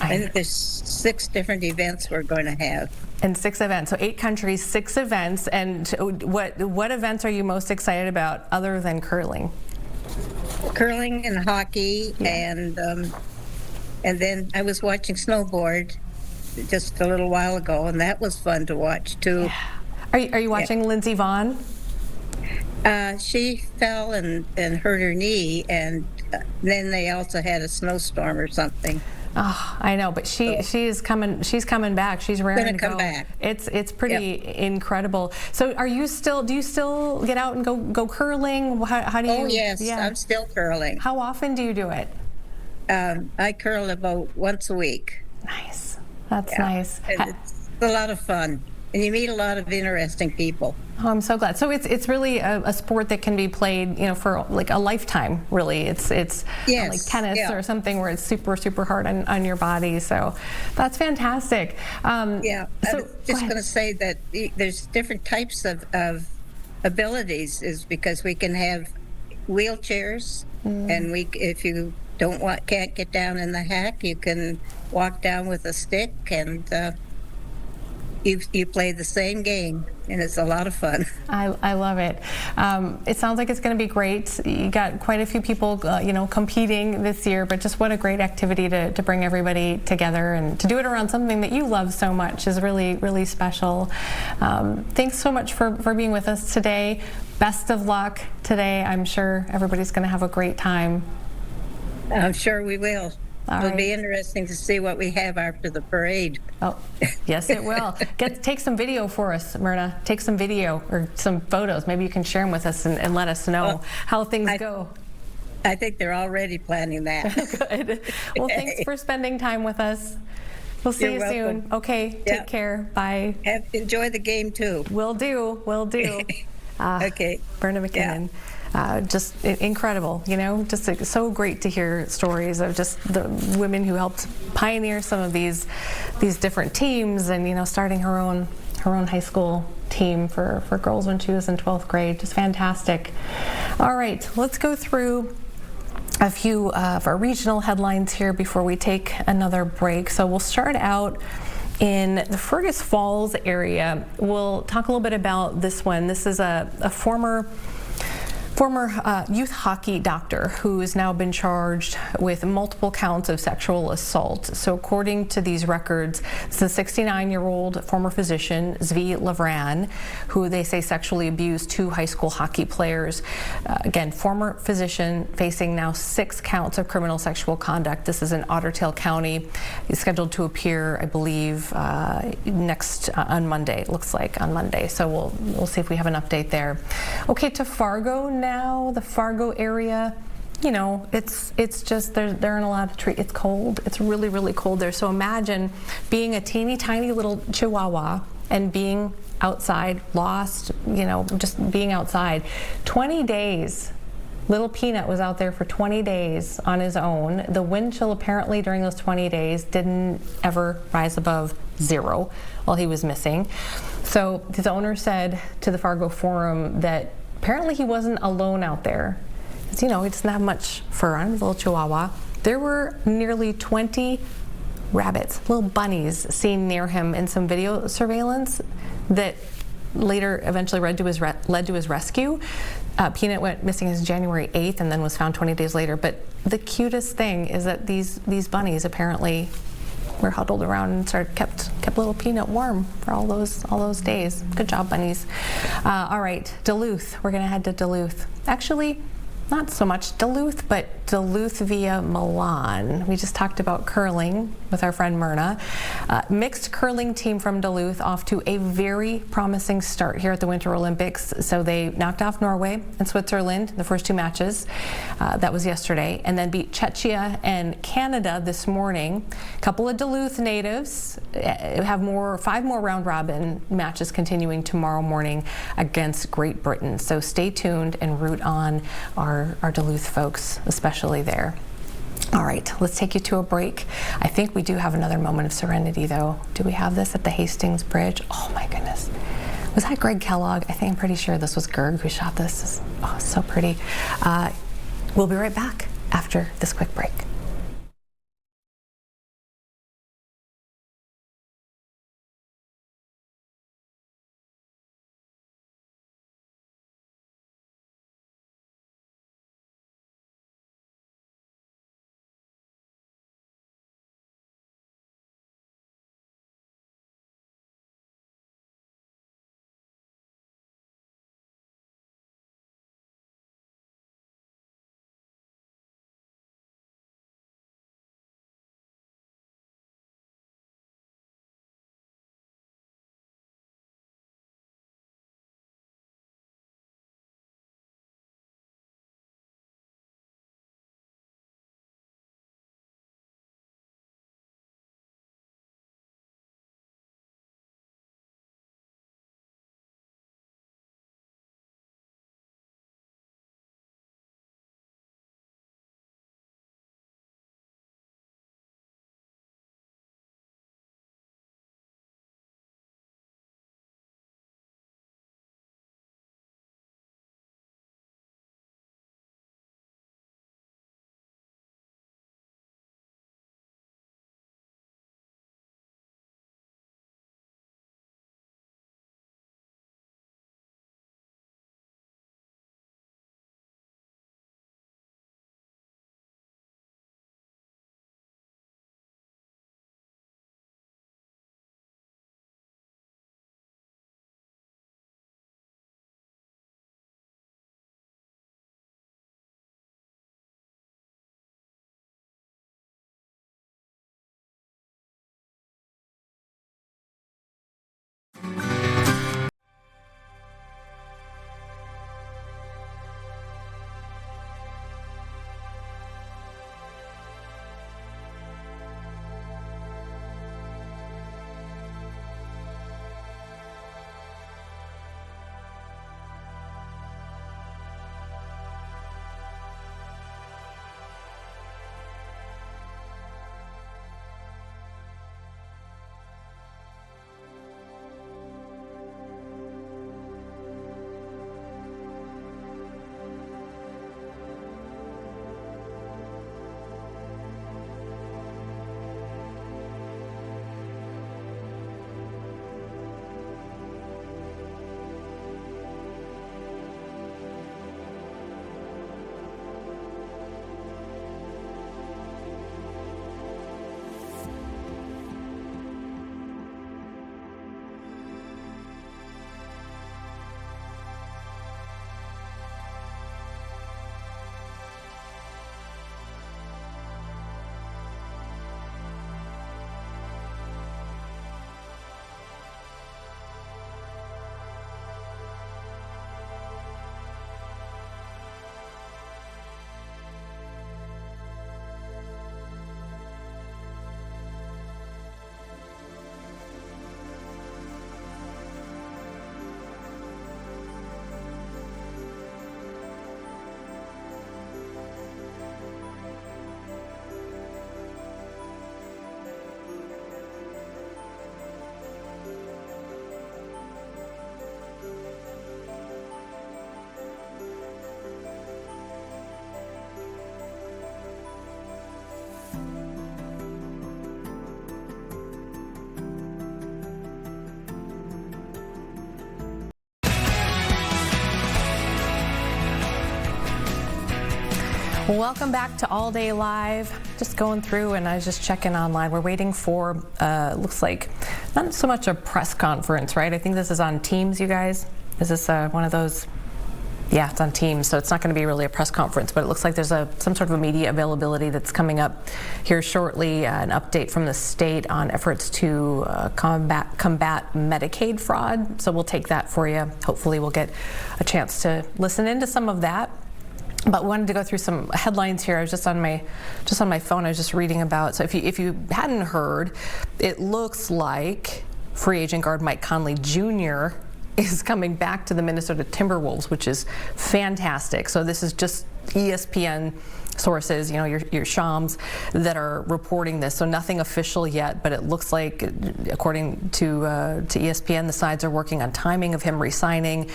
I think there's 6 different events we're going to have. And 6 events. So 8 countries, 6 events. And what events are you most excited about other than curling? Curling and hockey, and then I was watching snowboard just a little while ago, and that was fun to watch too. Yeah. Are you watching Lindsey Vonn? She fell and hurt her knee, and then they also had a snowstorm or something. Oh, I know, but she's coming back. She's raring to go. Come back. It's pretty incredible. So do you still get out and go curling? How do you? Oh yes, yeah. I'm still curling. How often do you do it? I curl about once a week. Nice. That's nice. And it's a lot of fun. and you meet a lot of interesting people. Oh, I'm so glad. So it's really a sport that can be played, for like a lifetime. Really, it's Yes, like tennis yeah. or something where it's super hard on your body. So that's fantastic. Yeah, So I was just going to say that there's different types of abilities, is because we can have wheelchairs, and if you can't get down in the hack, you can walk down with a stick, and you play the same game, and it's a lot of fun. I love it. It sounds like it's going to be great. You got quite a few people, competing this year, but just what a great activity to bring everybody together and to do it around something that you love so much is really, really special. Thanks so much for being with us today. Best of luck today. I'm sure everybody's going to have a great time. I'm sure we will. It'll right. be interesting to see what we have after the parade. Oh, yes, it will. Take some video for us, Myrna. Take some video or some photos. Maybe you can share them with us and let us know how things go. I think they're already planning that. Good. Well, thanks for spending time with us. We'll see You're you welcome. soon. Okay, Yeah. take care. Bye. Enjoy the game, too. Will do. Okay. Myrna McKinnon. Just incredible, just so great to hear stories of just the women who helped pioneer some of these different teams, and starting her own high school team for girls when she was in 12th grade. Just fantastic. All right, let's go through a few of our regional headlines here before we take another break. So we'll start out in the Fergus Falls area. We'll talk a little bit about this one. This is a former youth hockey doctor who has now been charged with multiple counts of sexual assault. So according to these records, it's a 69-year-old former physician, Zvi Lavran, who they say sexually abused 2 high school hockey players. Again, former physician facing now 6 counts of criminal sexual conduct. This is in Otter Tail County. He's scheduled to appear, I believe, on Monday. It looks like on Monday. So we'll see if we have an update there. Okay, to Fargo now, the Fargo area. It's just they're in a lot of trees. It's cold. It's really, really cold there. So imagine being a teeny tiny little chihuahua and being outside, lost, just being outside. 20 days. Little Peanut was out there for 20 days on his own. The wind chill apparently during those 20 days didn't ever rise above 0 while he was missing. So his owner said to the Fargo Forum that apparently he wasn't alone out there. Because, he doesn't have much fur on his little chihuahua. There were nearly 20 rabbits, little bunnies, seen near him in some video surveillance that later eventually led to his rescue. Peanut went missing as January 8th and then was found 20 days later. But the cutest thing is that these bunnies apparently were huddled around and kept little Peanut warm for all those days. Good job, bunnies. All right, Duluth. We're gonna head to Duluth. Actually, not so much Duluth, but Duluth via Milan. We just talked about curling with our friend Myrna. Mixed curling team from Duluth off to a very promising start here at the Winter Olympics. So they knocked off Norway and Switzerland in the first 2 matches. That was yesterday. And then beat Czechia and Canada this morning. A couple of Duluth natives have 5 more round robin matches continuing tomorrow morning against Great Britain. So stay tuned and root on our Duluth folks, especially there. All right, let's take you to a break. I think we do have another moment of serenity, though. Do we have this at the Hastings Bridge? Oh my goodness. Was that Greg Kellogg? I'm pretty sure this was Gerg who shot this. Oh, so pretty. We'll be right back after this quick break. Welcome back to All Day Live. Just going through, and I was just checking online. We're waiting for, looks like, not so much a press conference, right? I think this is on Teams, you guys. Is this one of those? Yeah, it's on Teams, so it's not going to be really a press conference, but it looks like there's some sort of a media availability that's coming up here shortly, an update from the state on efforts to combat Medicaid fraud. So we'll take that for you. Hopefully we'll get a chance to listen into some of that. But we wanted to go through some headlines here. I was just on my phone. I was just reading about. So if you hadn't heard, it looks like free agent guard Mike Conley Jr. is coming back to the Minnesota Timberwolves, which is fantastic. So this is just ESPN sources, you know, your Shams that are reporting this. So nothing official yet, but it looks like, according to ESPN, the sides are working on timing of him re-signing.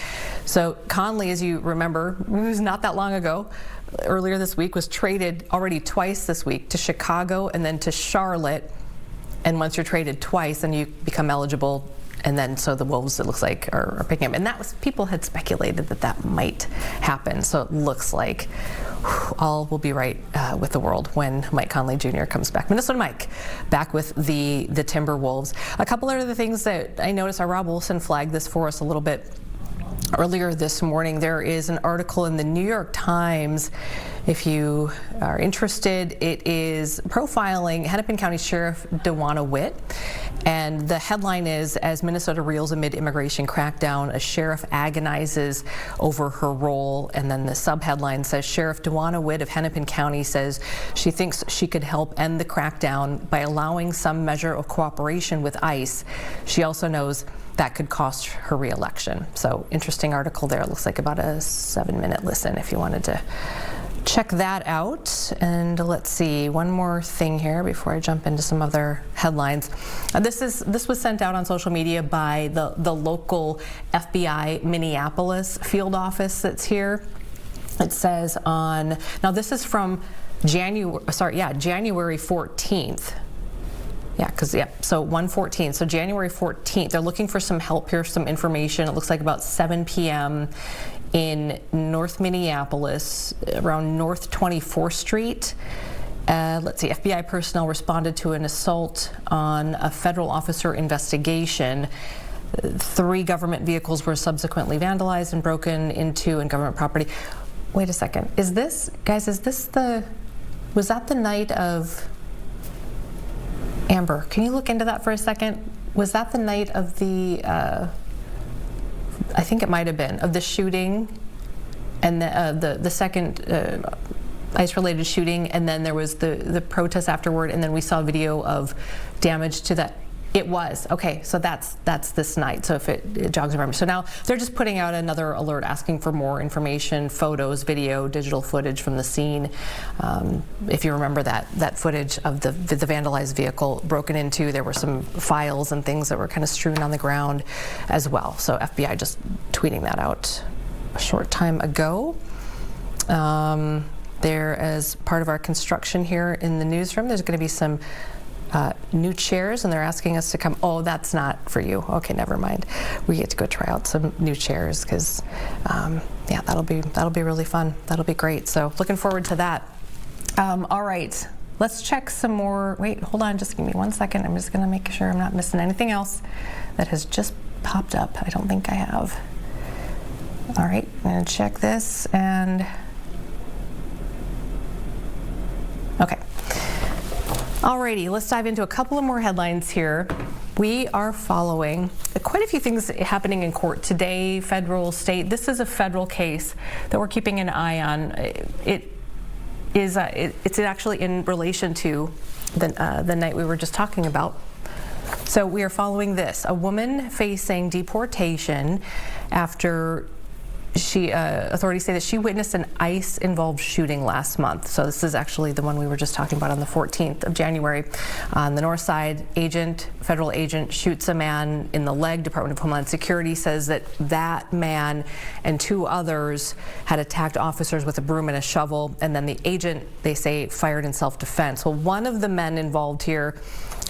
So Conley, as you remember, it was not that long ago, earlier this week, was traded already twice this week to Chicago and then to Charlotte. And once you're traded twice, then you become eligible. And then so the Wolves, it looks like, are picking him. And that was, people had speculated that might happen. So it looks like all will be right with the world when Mike Conley Jr. comes back. Minnesota Mike back with the Timberwolves. A couple of other things that I noticed, Rob Wilson flagged this for us a little bit earlier this morning. There is an article in the New York Times, if you are interested. It is profiling Hennepin County Sheriff DeWanna Witt. And the headline is, as Minnesota reels amid immigration crackdown, a sheriff agonizes over her role. And then the subheadline says, Sheriff DeWanna Witt of Hennepin County says she thinks she could help end the crackdown by allowing some measure of cooperation with ICE. She also knows that could cost her re-election. So interesting article there. It looks like about a 7-minute listen if you wanted to check that out. And let's see, one more thing here before I jump into some other headlines. This was sent out on social media by the local FBI Minneapolis field office that's here. It says on, now this is from January 14th. So 1/14, so January 14th. They're looking for some help. Here's some information. It looks like about 7 p.m. in North Minneapolis, around North 24th Street. Let's see, FBI personnel responded to an assault on a federal officer investigation. 3 government vehicles were subsequently vandalized and broken into and government property. Wait a second. Was that the night of... Amber, can you look into that for a second? Was that the night of the, I think it might have been, of the shooting and the second ICE-related shooting, and then there was the protest afterward, and then we saw a video of damage to that. It was. Okay, so that's this night, so if it jogs your memory. So now they're just putting out another alert asking for more information, photos, video, digital footage from the scene. If you remember that footage of the vandalized vehicle broken into, there were some files and things that were kind of strewn on the ground as well. So FBI just tweeting that out a short time ago. There, as part of our construction here in the newsroom, there's going to be some new chairs, and they're asking us to come. Oh, that's not for you. Okay, never mind. We get to go try out some new chairs because, yeah, that'll be really fun. That'll be great. So looking forward to that. All right, let's check some more. Wait, hold on. Just give me 1 second. I'm just going to make sure I'm not missing anything else that has just popped up. I don't think I have. All right, I'm going to check this and. Okay. Alrighty, let's dive into a couple of more headlines here. We are following quite a few things happening in court today, federal, state. This is a federal case that we're keeping an eye on. It's actually in relation to the night we were just talking about. So we are following this. A woman facing deportation after authorities say that she witnessed an ICE-involved shooting last month. So this is actually the one we were just talking about on the 14th of January. On the north side, federal agent shoots a man in the leg. Department of Homeland Security says that man and 2 others had attacked officers with a broom and a shovel, and then the agent, they say, fired in self-defense. Well, one of the men involved here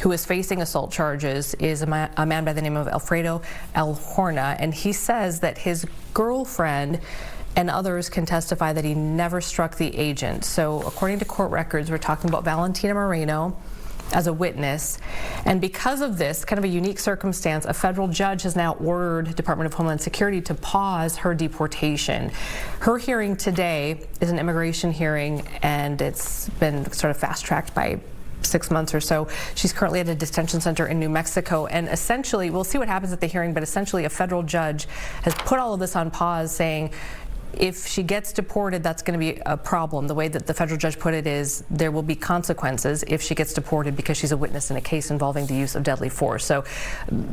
who is facing assault charges is a man by the name of Alfredo El Horna, and he says that his girlfriend and others can testify that he never struck the agent. So according to court records, we're talking about Valentina Moreno as a witness. And because of this kind of a unique circumstance, a federal judge has now ordered Department of Homeland Security to pause her deportation. Her hearing today is an immigration hearing, and it's been sort of fast-tracked by 6 months or so. She's currently at a detention center in New Mexico, and essentially, we'll see what happens at the hearing, but essentially a federal judge has put all of this on pause, saying if she gets deported, that's going to be a problem. The way that the federal judge put it is there will be consequences if she gets deported because she's a witness in a case involving the use of deadly force. So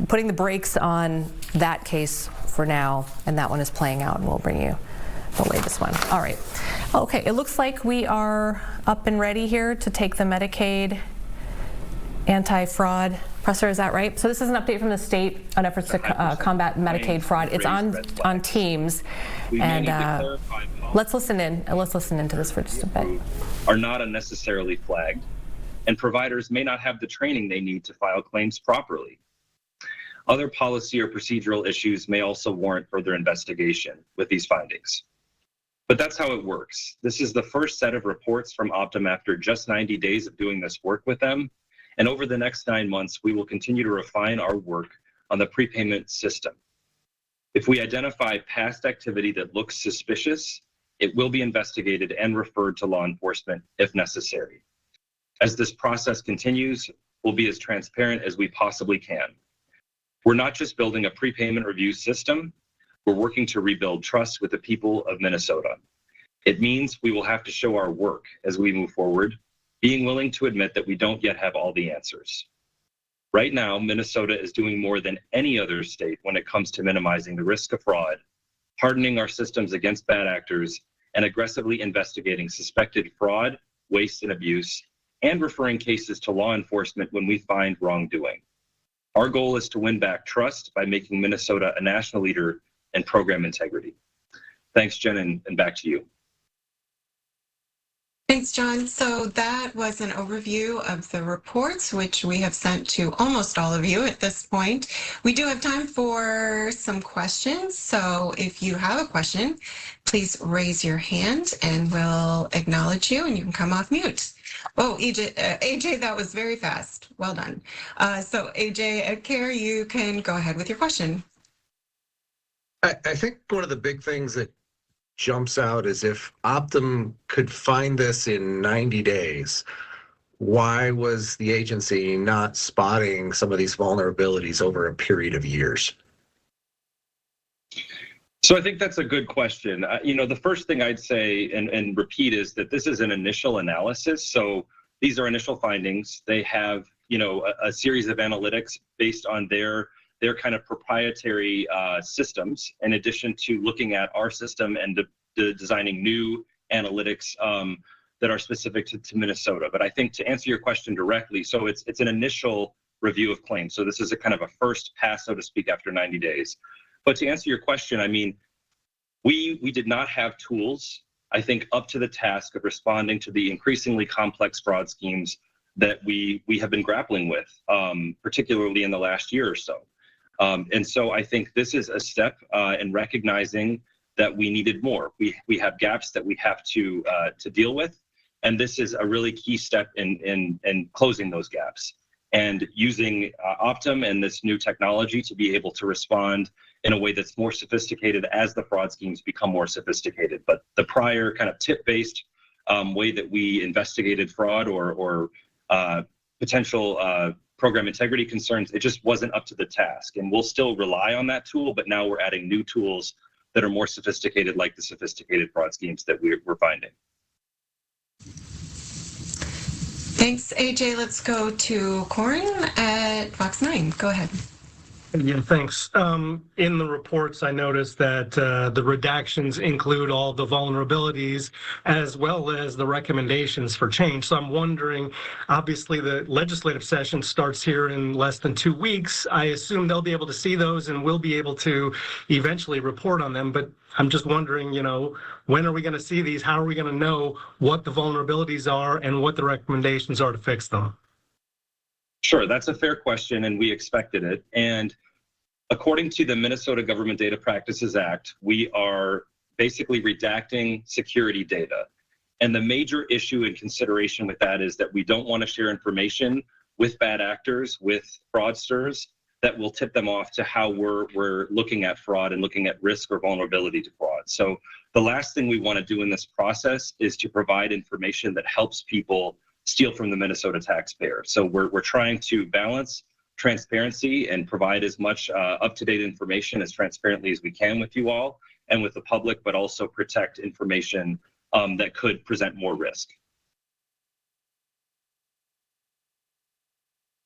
putting the brakes on that case for now, and that one is playing out, and we'll bring you the latest one. All right. Okay, it looks like we are up and ready here to take the Medicaid anti-fraud presser, is that right? So this is an update from the state on efforts to combat Medicaid fraud. It's on Teams, and let's listen in. Let's listen into this for just a bit. Are not unnecessarily flagged, and providers may not have the training they need to file claims properly. Other policy or procedural issues may also warrant further investigation with these findings. But that's how it works. This is the first set of reports from Optum after just 90 days of doing this work with them. And over the next 9 months, we will continue to refine our work on the prepayment system. If we identify past activity that looks suspicious, it will be investigated and referred to law enforcement if necessary. As this process continues, we'll be as transparent as we possibly can. We're not just building a prepayment review system, we're working to rebuild trust with the people of Minnesota. It means we will have to show our work as we move forward, being willing to admit that we don't yet have all the answers. Right now, Minnesota is doing more than any other state when it comes to minimizing the risk of fraud, hardening our systems against bad actors, and aggressively investigating suspected fraud, waste, and abuse, and referring cases to law enforcement when we find wrongdoing. Our goal is to win back trust by making Minnesota a national leader in program integrity. Thanks, Jen, and back to you. Thanks, John. So that was an overview of the reports, which we have sent to almost all of you at this point. We do have time for some questions. So if you have a question, please raise your hand and we'll acknowledge you and you can come off mute. Oh, AJ, that was very fast. Well done. So AJ Edcare, you can go ahead with your question. I think one of the big things that jumps out is if Optum could find this in 90 days, why was the agency not spotting some of these vulnerabilities over a period of years? So I think that's a good question. The first thing I'd say and repeat is that this is an initial analysis. So these are initial findings. They have, a series of analytics based on their kind of proprietary systems, in addition to looking at our system and designing new analytics that are specific to Minnesota. But I think to answer your question directly, so it's an initial review of claims. So this is a kind of a first pass, so to speak, after 90 days. But to answer your question, I mean, we did not have tools, I think, up to the task of responding to the increasingly complex fraud schemes that we have been grappling with, particularly in the last year or so. And so I think this is a step in recognizing that we needed more. We have gaps that we have to deal with, and this is a really key step in closing those gaps and using Optum and this new technology to be able to respond in a way that's more sophisticated as the fraud schemes become more sophisticated. But the prior kind of tip-based way that we investigated fraud or potential program integrity concerns, it just wasn't up to the task. And we'll still rely on that tool, but now we're adding new tools that are more sophisticated, like the sophisticated fraud schemes that we're finding. Thanks, AJ. Let's go to Corin at Fox 9. Go ahead. Yeah, thanks. In the reports, I noticed that the redactions include all the vulnerabilities as well as the recommendations for change. So I'm wondering, obviously the legislative session starts here in less than 2 weeks. I assume they'll be able to see those and we'll be able to eventually report on them. But I'm just wondering, when are we going to see these? How are we going to know what the vulnerabilities are and what the recommendations are to fix them? Sure, that's a fair question, and we expected it. And according to the Minnesota Government Data Practices Act, we are basically redacting security data. And the major issue and consideration with that is that we don't want to share information with bad actors, with fraudsters, that will tip them off to how we're looking at fraud and looking at risk or vulnerability to fraud. So the last thing we want to do in this process is to provide information that helps people steal from the Minnesota taxpayer. So we're trying to balance transparency and provide as much up-to-date information as transparently as we can with you all and with the public, but also protect information that could present more risk.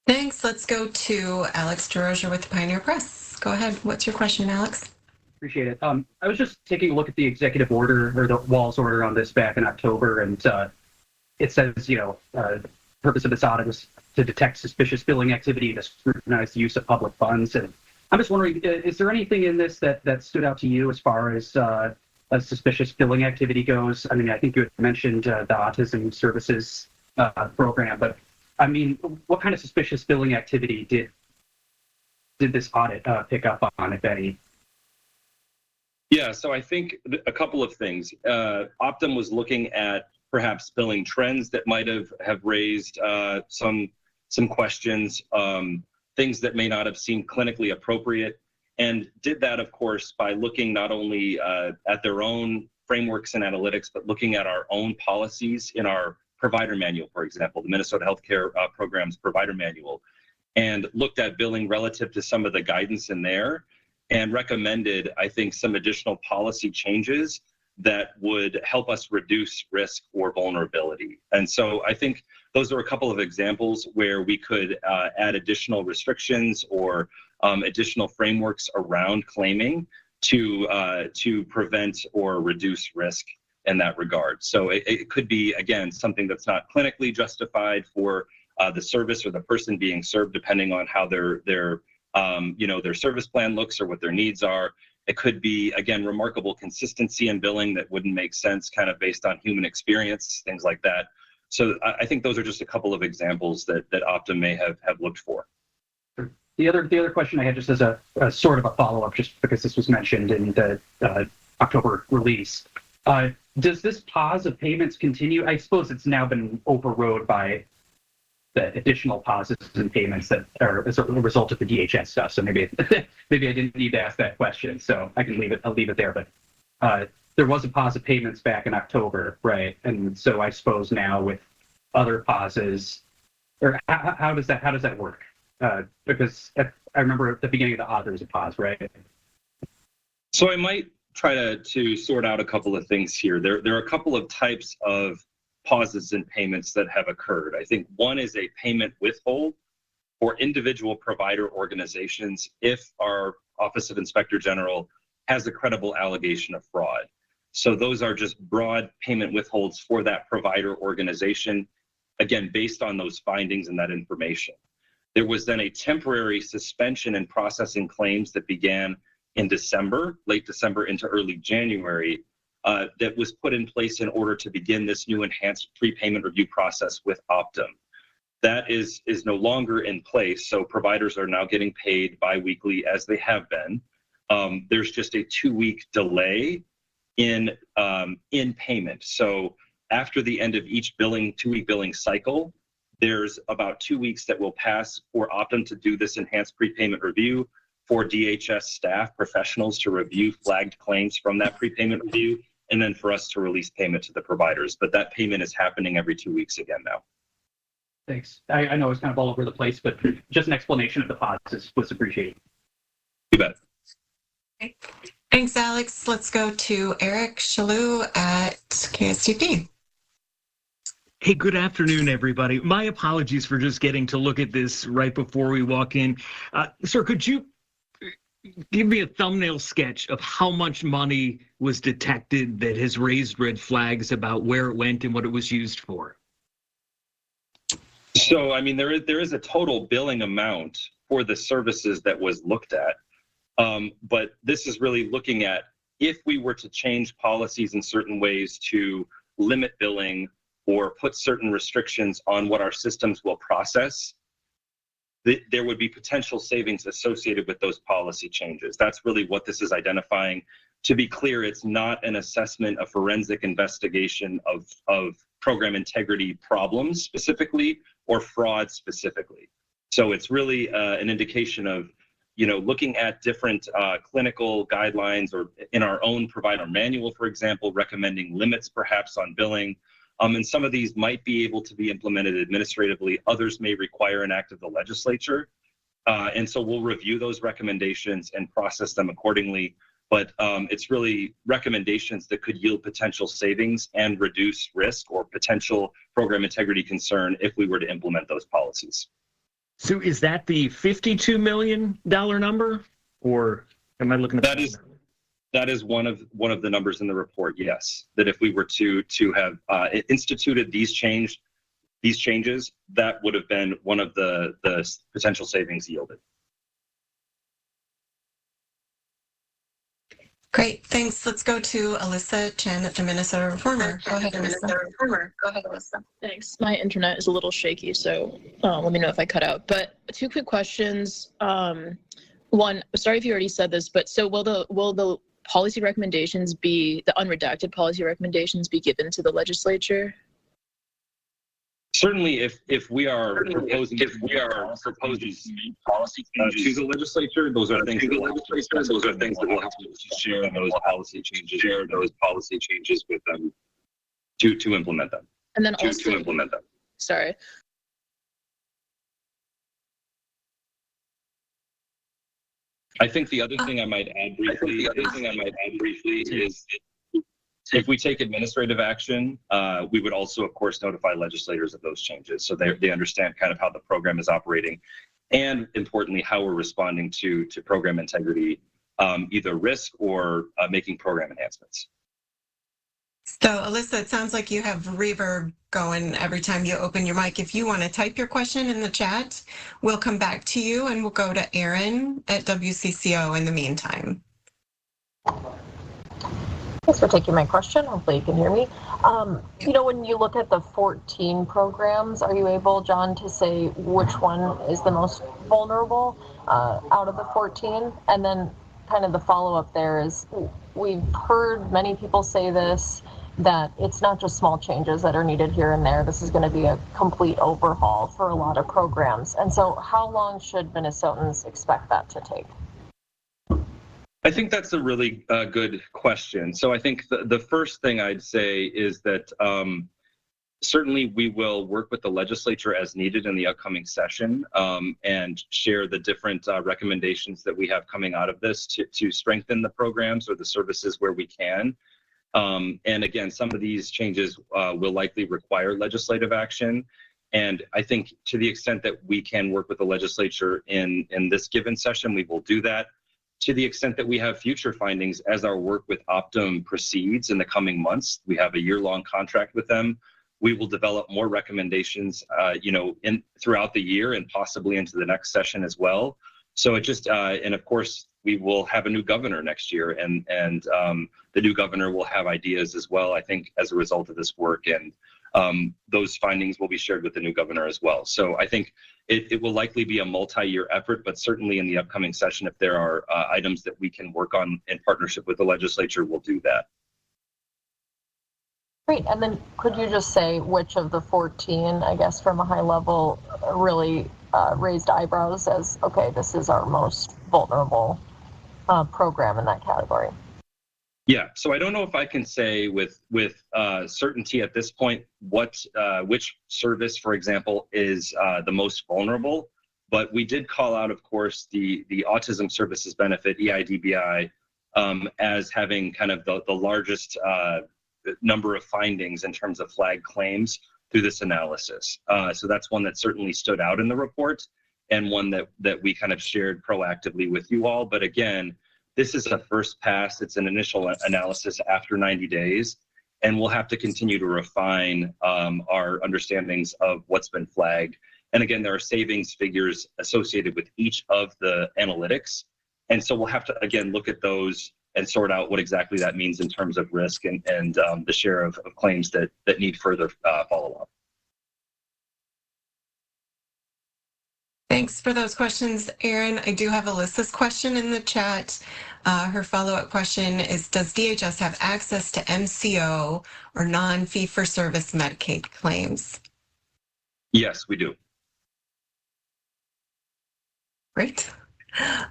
Thanks. Let's go to Alex DeRozier with the Pioneer Press. Go ahead. What's your question, Alex? Appreciate it. I was just taking a look at the executive order or the Walz order on this back in October, and it says, the purpose of this audit is to detect suspicious billing activity, to scrutinize the use of public funds. And I'm just wondering, is there anything in this that stood out to you as far as suspicious billing activity goes? I mean, I think you had mentioned the autism services program, but I mean, what kind of suspicious billing activity did this audit pick up on, if any? Yeah, so I think a couple of things. Optum was looking at perhaps billing trends that might have raised some questions, things that may not have seemed clinically appropriate, and did that, of course, by looking not only at their own frameworks and analytics, but looking at our own policies in our provider manual, for example, the Minnesota Healthcare Program's provider manual, and looked at billing relative to some of the guidance in there and recommended, I think, some additional policy changes that would help us reduce risk or vulnerability. And so I think those are a couple of examples where we could add additional restrictions or additional frameworks around claiming to prevent or reduce risk in that regard. So it could be, again, something that's not clinically justified for the service or the person being served, depending on how their service plan looks or what their needs are. It could be, again, remarkable consistency in billing that wouldn't make sense kind of based on human experience, things like that. So I think those are just a couple of examples that Optum may have looked for. The other question I had, just as a sort of a follow-up, just because this was mentioned in the October release. Does this pause of payments continue? I suppose it's now been overrode by the additional pauses in payments that are as a result of the DHS stuff. So maybe I didn't need to ask that question. So I can leave it. I'll leave it there. But there was a pause of payments back in October, right? And so I suppose now with other pauses, or how does that work? Because I remember at the beginning of the audit there was a pause, right? So I might try to sort out a couple of things here. There are a couple of types of pauses in payments that have occurred. I think one is a payment withhold for individual provider organizations if our Office of Inspector General has a credible allegation of fraud. So those are just broad payment withholds for that provider organization, again, based on those findings and that information. There was then a temporary suspension in processing claims that began in December, late December into early January, that was put in place in order to begin this new enhanced prepayment review process with Optum. That is no longer in place, so providers are now getting paid biweekly as they have been. There's just a 2-week delay in payment. So after the end of each 2-week billing cycle, there's about 2 weeks that will pass for Optum to do this enhanced prepayment review, for DHS staff professionals to review flagged claims from that prepayment review, and then for us to release payment to the providers. But that payment is happening every 2 weeks again now. Thanks. I know it's kind of all over the place, but just an explanation of the pauses was appreciated. You bet. Okay. Thanks, Alex. Let's go to Eric Shalou at KSTP. Hey, good afternoon, everybody. My apologies for just getting to look at this right before we walk in. Sir, could you give me a thumbnail sketch of how much money was detected that has raised red flags about where it went and what it was used for? So, I mean, there is a total billing amount for the services that was looked at. But this is really looking at if we were to change policies in certain ways to limit billing or put certain restrictions on what our systems will process, there would be potential savings associated with those policy changes. That's really what this is identifying. to be clear, it's not an assessment, a forensic investigation of program integrity problems specifically or fraud specifically. So it's really an indication of, looking at different clinical guidelines, or in our own provider manual, for example, recommending limits perhaps on billing. And some of these might be able to be implemented administratively. Others may require an act of the legislature. And so we'll review those recommendations and process them accordingly. But it's really recommendations that could yield potential savings and reduce risk or potential program integrity concern if we were to implement those policies. So is that the $52 million number, or am I looking at that is one of the numbers in the report? Yes, that if we were to have instituted these changes, that would have been one of the potential savings yielded. Great, thanks. Let's go to Alyssa Chen at the Minnesota Reformer. Go ahead, Alyssa. Thanks. My internet is a little shaky, so let me know if I cut out. But two quick questions. One, sorry if you already said this, but so will the policy recommendations be, the unredacted policy recommendations, be given to the legislature? Certainly, if we are proposing policy changes to the legislature, those are things that we'll have to share those policy changes with them to implement them. And then also to implement them. Sorry. I think the other thing I might add briefly is, if we take administrative action, we would also, of course, notify legislators of those changes, so they understand kind of how the program is operating, and importantly, how we're responding to program integrity, either risk or making program enhancements. So, Alyssa, it sounds like you have reverb going every time you open your mic. If you want to type your question in the chat, we'll come back to you, and we'll go to Aaron at WCCO in the meantime. Thanks for taking my question. Hopefully you can hear me. When you look at the 14 programs, are you able, John, to say which one is the most vulnerable out of the 14? And then kind of the follow-up there is, we've heard many people say this, that it's not just small changes that are needed here and there. This is going to be a complete overhaul for a lot of programs. And so how long should Minnesotans expect that to take? I think that's a really good question. So I think the first thing I'd say is that certainly we will work with the legislature as needed in the upcoming session and share the different recommendations that we have coming out of this to strengthen the programs or the services where we can. And again, some of these changes will likely require legislative action. And I think to the extent that we can work with the legislature in this given session, we will do that. To the extent that we have future findings as our work with Optum proceeds in the coming months, we have a year-long contract with them. We will develop more recommendations, throughout the year and possibly into the next session as well. So it just, and of course, we will have a new governor next year, and the new governor will have ideas as well, I think, as a result of this work, and those findings will be shared with the new governor as well. So I think it will likely be a multi-year effort, but certainly in the upcoming session, if there are items that we can work on in partnership with the legislature, we'll do that. Great. And then could you just say which of the 14, I guess, from a high level, really raised eyebrows as, okay, this is our most vulnerable program in that category? Yeah, so I don't know if I can say with certainty at this point which service, for example, is the most vulnerable, but we did call out, of course, the Autism Services Benefit, EIDBI, as having kind of the largest number of findings in terms of flagged claims through this analysis. So that's one that certainly stood out in the report, and one that we kind of shared proactively with you all. But again, this is a first pass. It's an initial analysis after 90 days, and we'll have to continue to refine our understandings of what's been flagged. And again, there are savings figures associated with each of the analytics. And so we'll have to, again, look at those and sort out what exactly that means in terms of risk and the share of claims that need further follow-up. Thanks for those questions, Aaron. I do have Alyssa's question in the chat. Her follow-up question is, does DHS have access to MCO or non-fee-for-service Medicaid claims? Yes, we do. Great.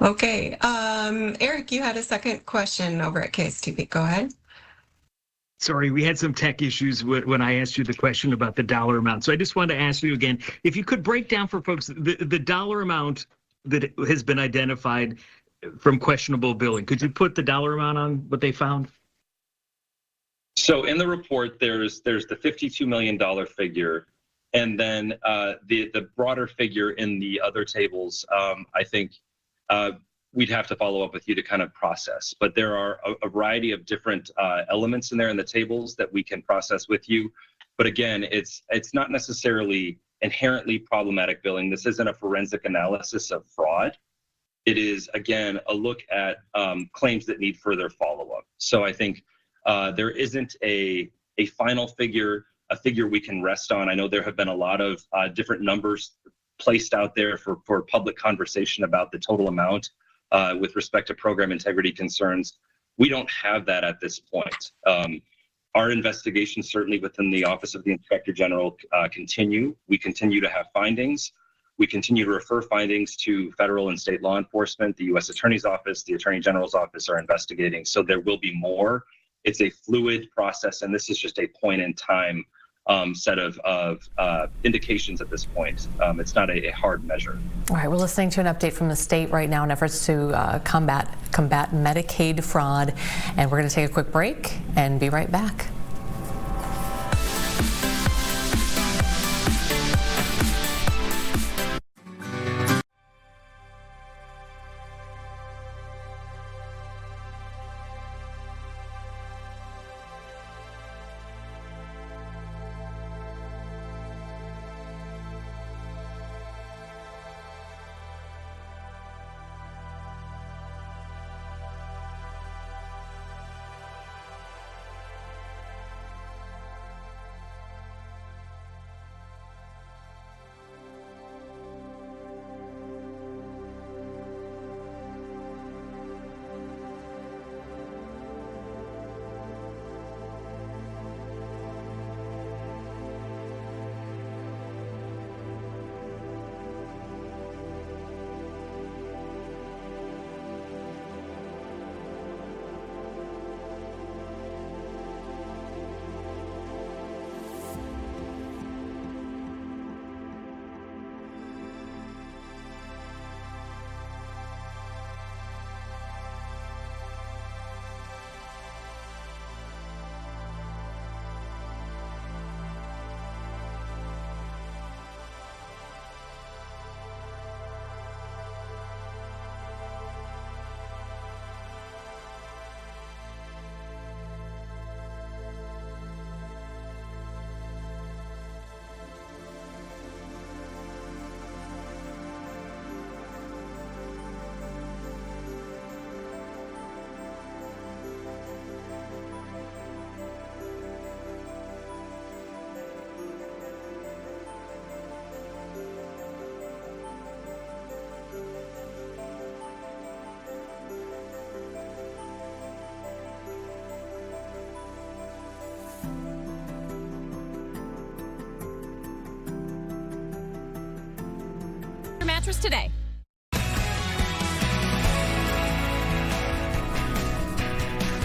Okay. Eric, you had a second question over at KSTP. Go ahead. Sorry, we had some tech issues when I asked you the question about the dollar amount. So I just wanted to ask you again, if you could break down for folks the dollar amount that has been identified from questionable billing. Could you put the dollar amount on what they found? So in the report, there's the $52 million figure, and then the broader figure in the other tables. I think we'd have to follow up with you to kind of process, but there are a variety of different elements in there in the tables that we can process with you. But again, it's not necessarily inherently problematic billing. This isn't a forensic analysis of fraud. It is, again, a look at claims that need further follow-up. So I think there isn't a final figure, a figure we can rest on. I know there have been a lot of different numbers placed out there for public conversation about the total amount with respect to program integrity concerns. We don't have that at this point. Our investigations, certainly within the Office of the Inspector General, continue. We continue to have findings. We continue to refer findings to federal and state law enforcement. The U.S. Attorney's Office, the Attorney General's Office are investigating. So there will be more. It's a fluid process, and this is just a point in time set of indications at this point. It's not a hard measure. All right, we're listening to an update from the state right now in efforts to combat Medicaid fraud, and we're going to take a quick break and be right back. Mattress today.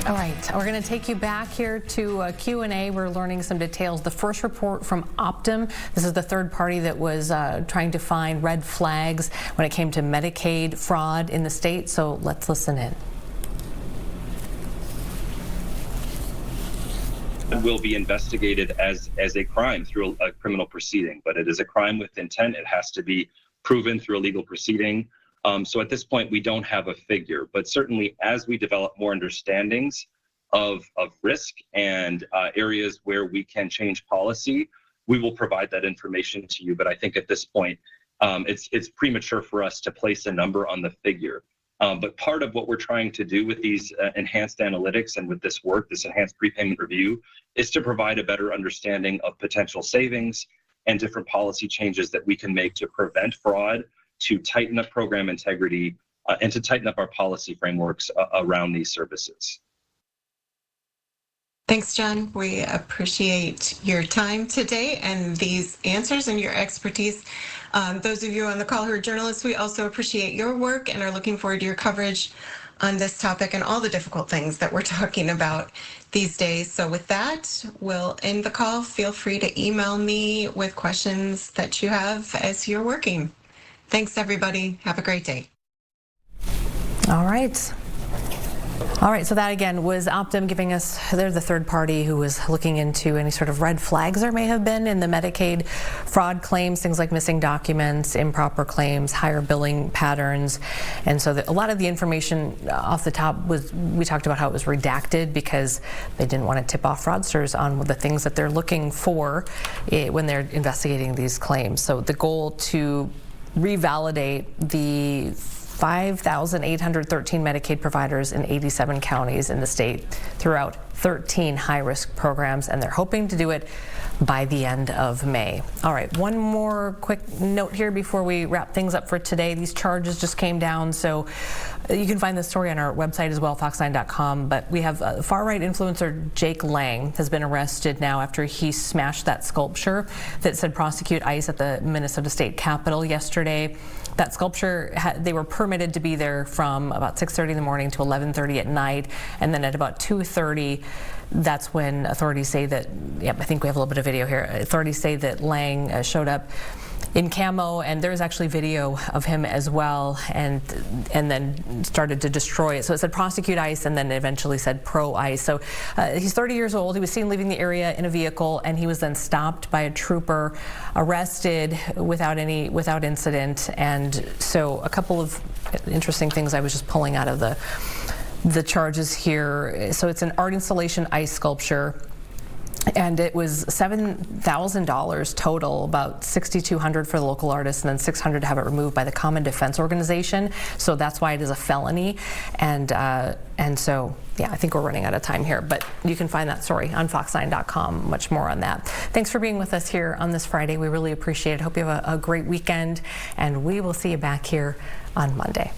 All right, we're going to take you back here to Q&A. We're learning some details. The first report from Optum. This is the third party that was trying to find red flags when it came to Medicaid fraud in the state. So let's listen in. Will be investigated as a crime through a criminal proceeding, but it is a crime with intent. It has to be proven through a legal proceeding. So at this point, we don't have a figure, but certainly as we develop more understandings of risk and areas where we can change policy, we will provide that information to you. But I think at this point, it's premature for us to place a number on the figure. But part of what we're trying to do with these enhanced analytics and with this work, this enhanced prepayment review, is to provide a better understanding of potential savings and different policy changes that we can make to prevent fraud, to tighten up program integrity and to tighten up our policy frameworks around these services. Thanks, John. We appreciate your time today and these answers and your expertise. Those of you on the call who are journalists, we also appreciate your work and are looking forward to your coverage on this topic and all the difficult things that we're talking about these days. So with that, we'll end the call. Feel free to email me with questions that you have as you're working. Thanks, everybody. Have a great day. All right. All right, so that again was Optum giving us, they're the third party who was looking into any sort of red flags there may have been in the Medicaid fraud claims, things like missing documents, improper claims, higher billing patterns. And so a lot of the information off the top was, we talked about how it was redacted because they didn't want to tip off fraudsters on the things that they're looking for when they're investigating these claims. So the goal to revalidate the 5,813 Medicaid providers in 87 counties in the state throughout 13 high-risk programs, and they're hoping to do it by the end of May. All right, one more quick note here before we wrap things up for today. These charges just came down, so you can find the story on our website as well, fox9.com, but we have far-right influencer Jake Lang has been arrested now after he smashed that sculpture that said prosecute ICE at the Minnesota State Capitol yesterday. That sculpture, they were permitted to be there from about 6:30 in the morning to 11:30 at night, and then at about 2:30, that's when authorities say that, yep, I think we have a little bit of video here. Authorities say that Lang showed up in camo, and there's actually video of him as well, and then started to destroy it. So it said prosecute ICE, and then eventually said pro ICE. So he's 30 years old. He was seen leaving the area in a vehicle, and he was then stopped by a trooper, arrested without incident. And so a couple of interesting things I was just pulling out of the charges here. So it's an art installation ICE sculpture, and it was $7,000 total, about $6,200 for the local artist, and then $600 to have it removed by the Common Defense Organization. So that's why it is a felony. And so, yeah, I think we're running out of time here, but you can find that story on fox9.com, much more on that. Thanks for being with us here on this Friday. We really appreciate it. Hope you have a great weekend, and we will see you back here on Monday.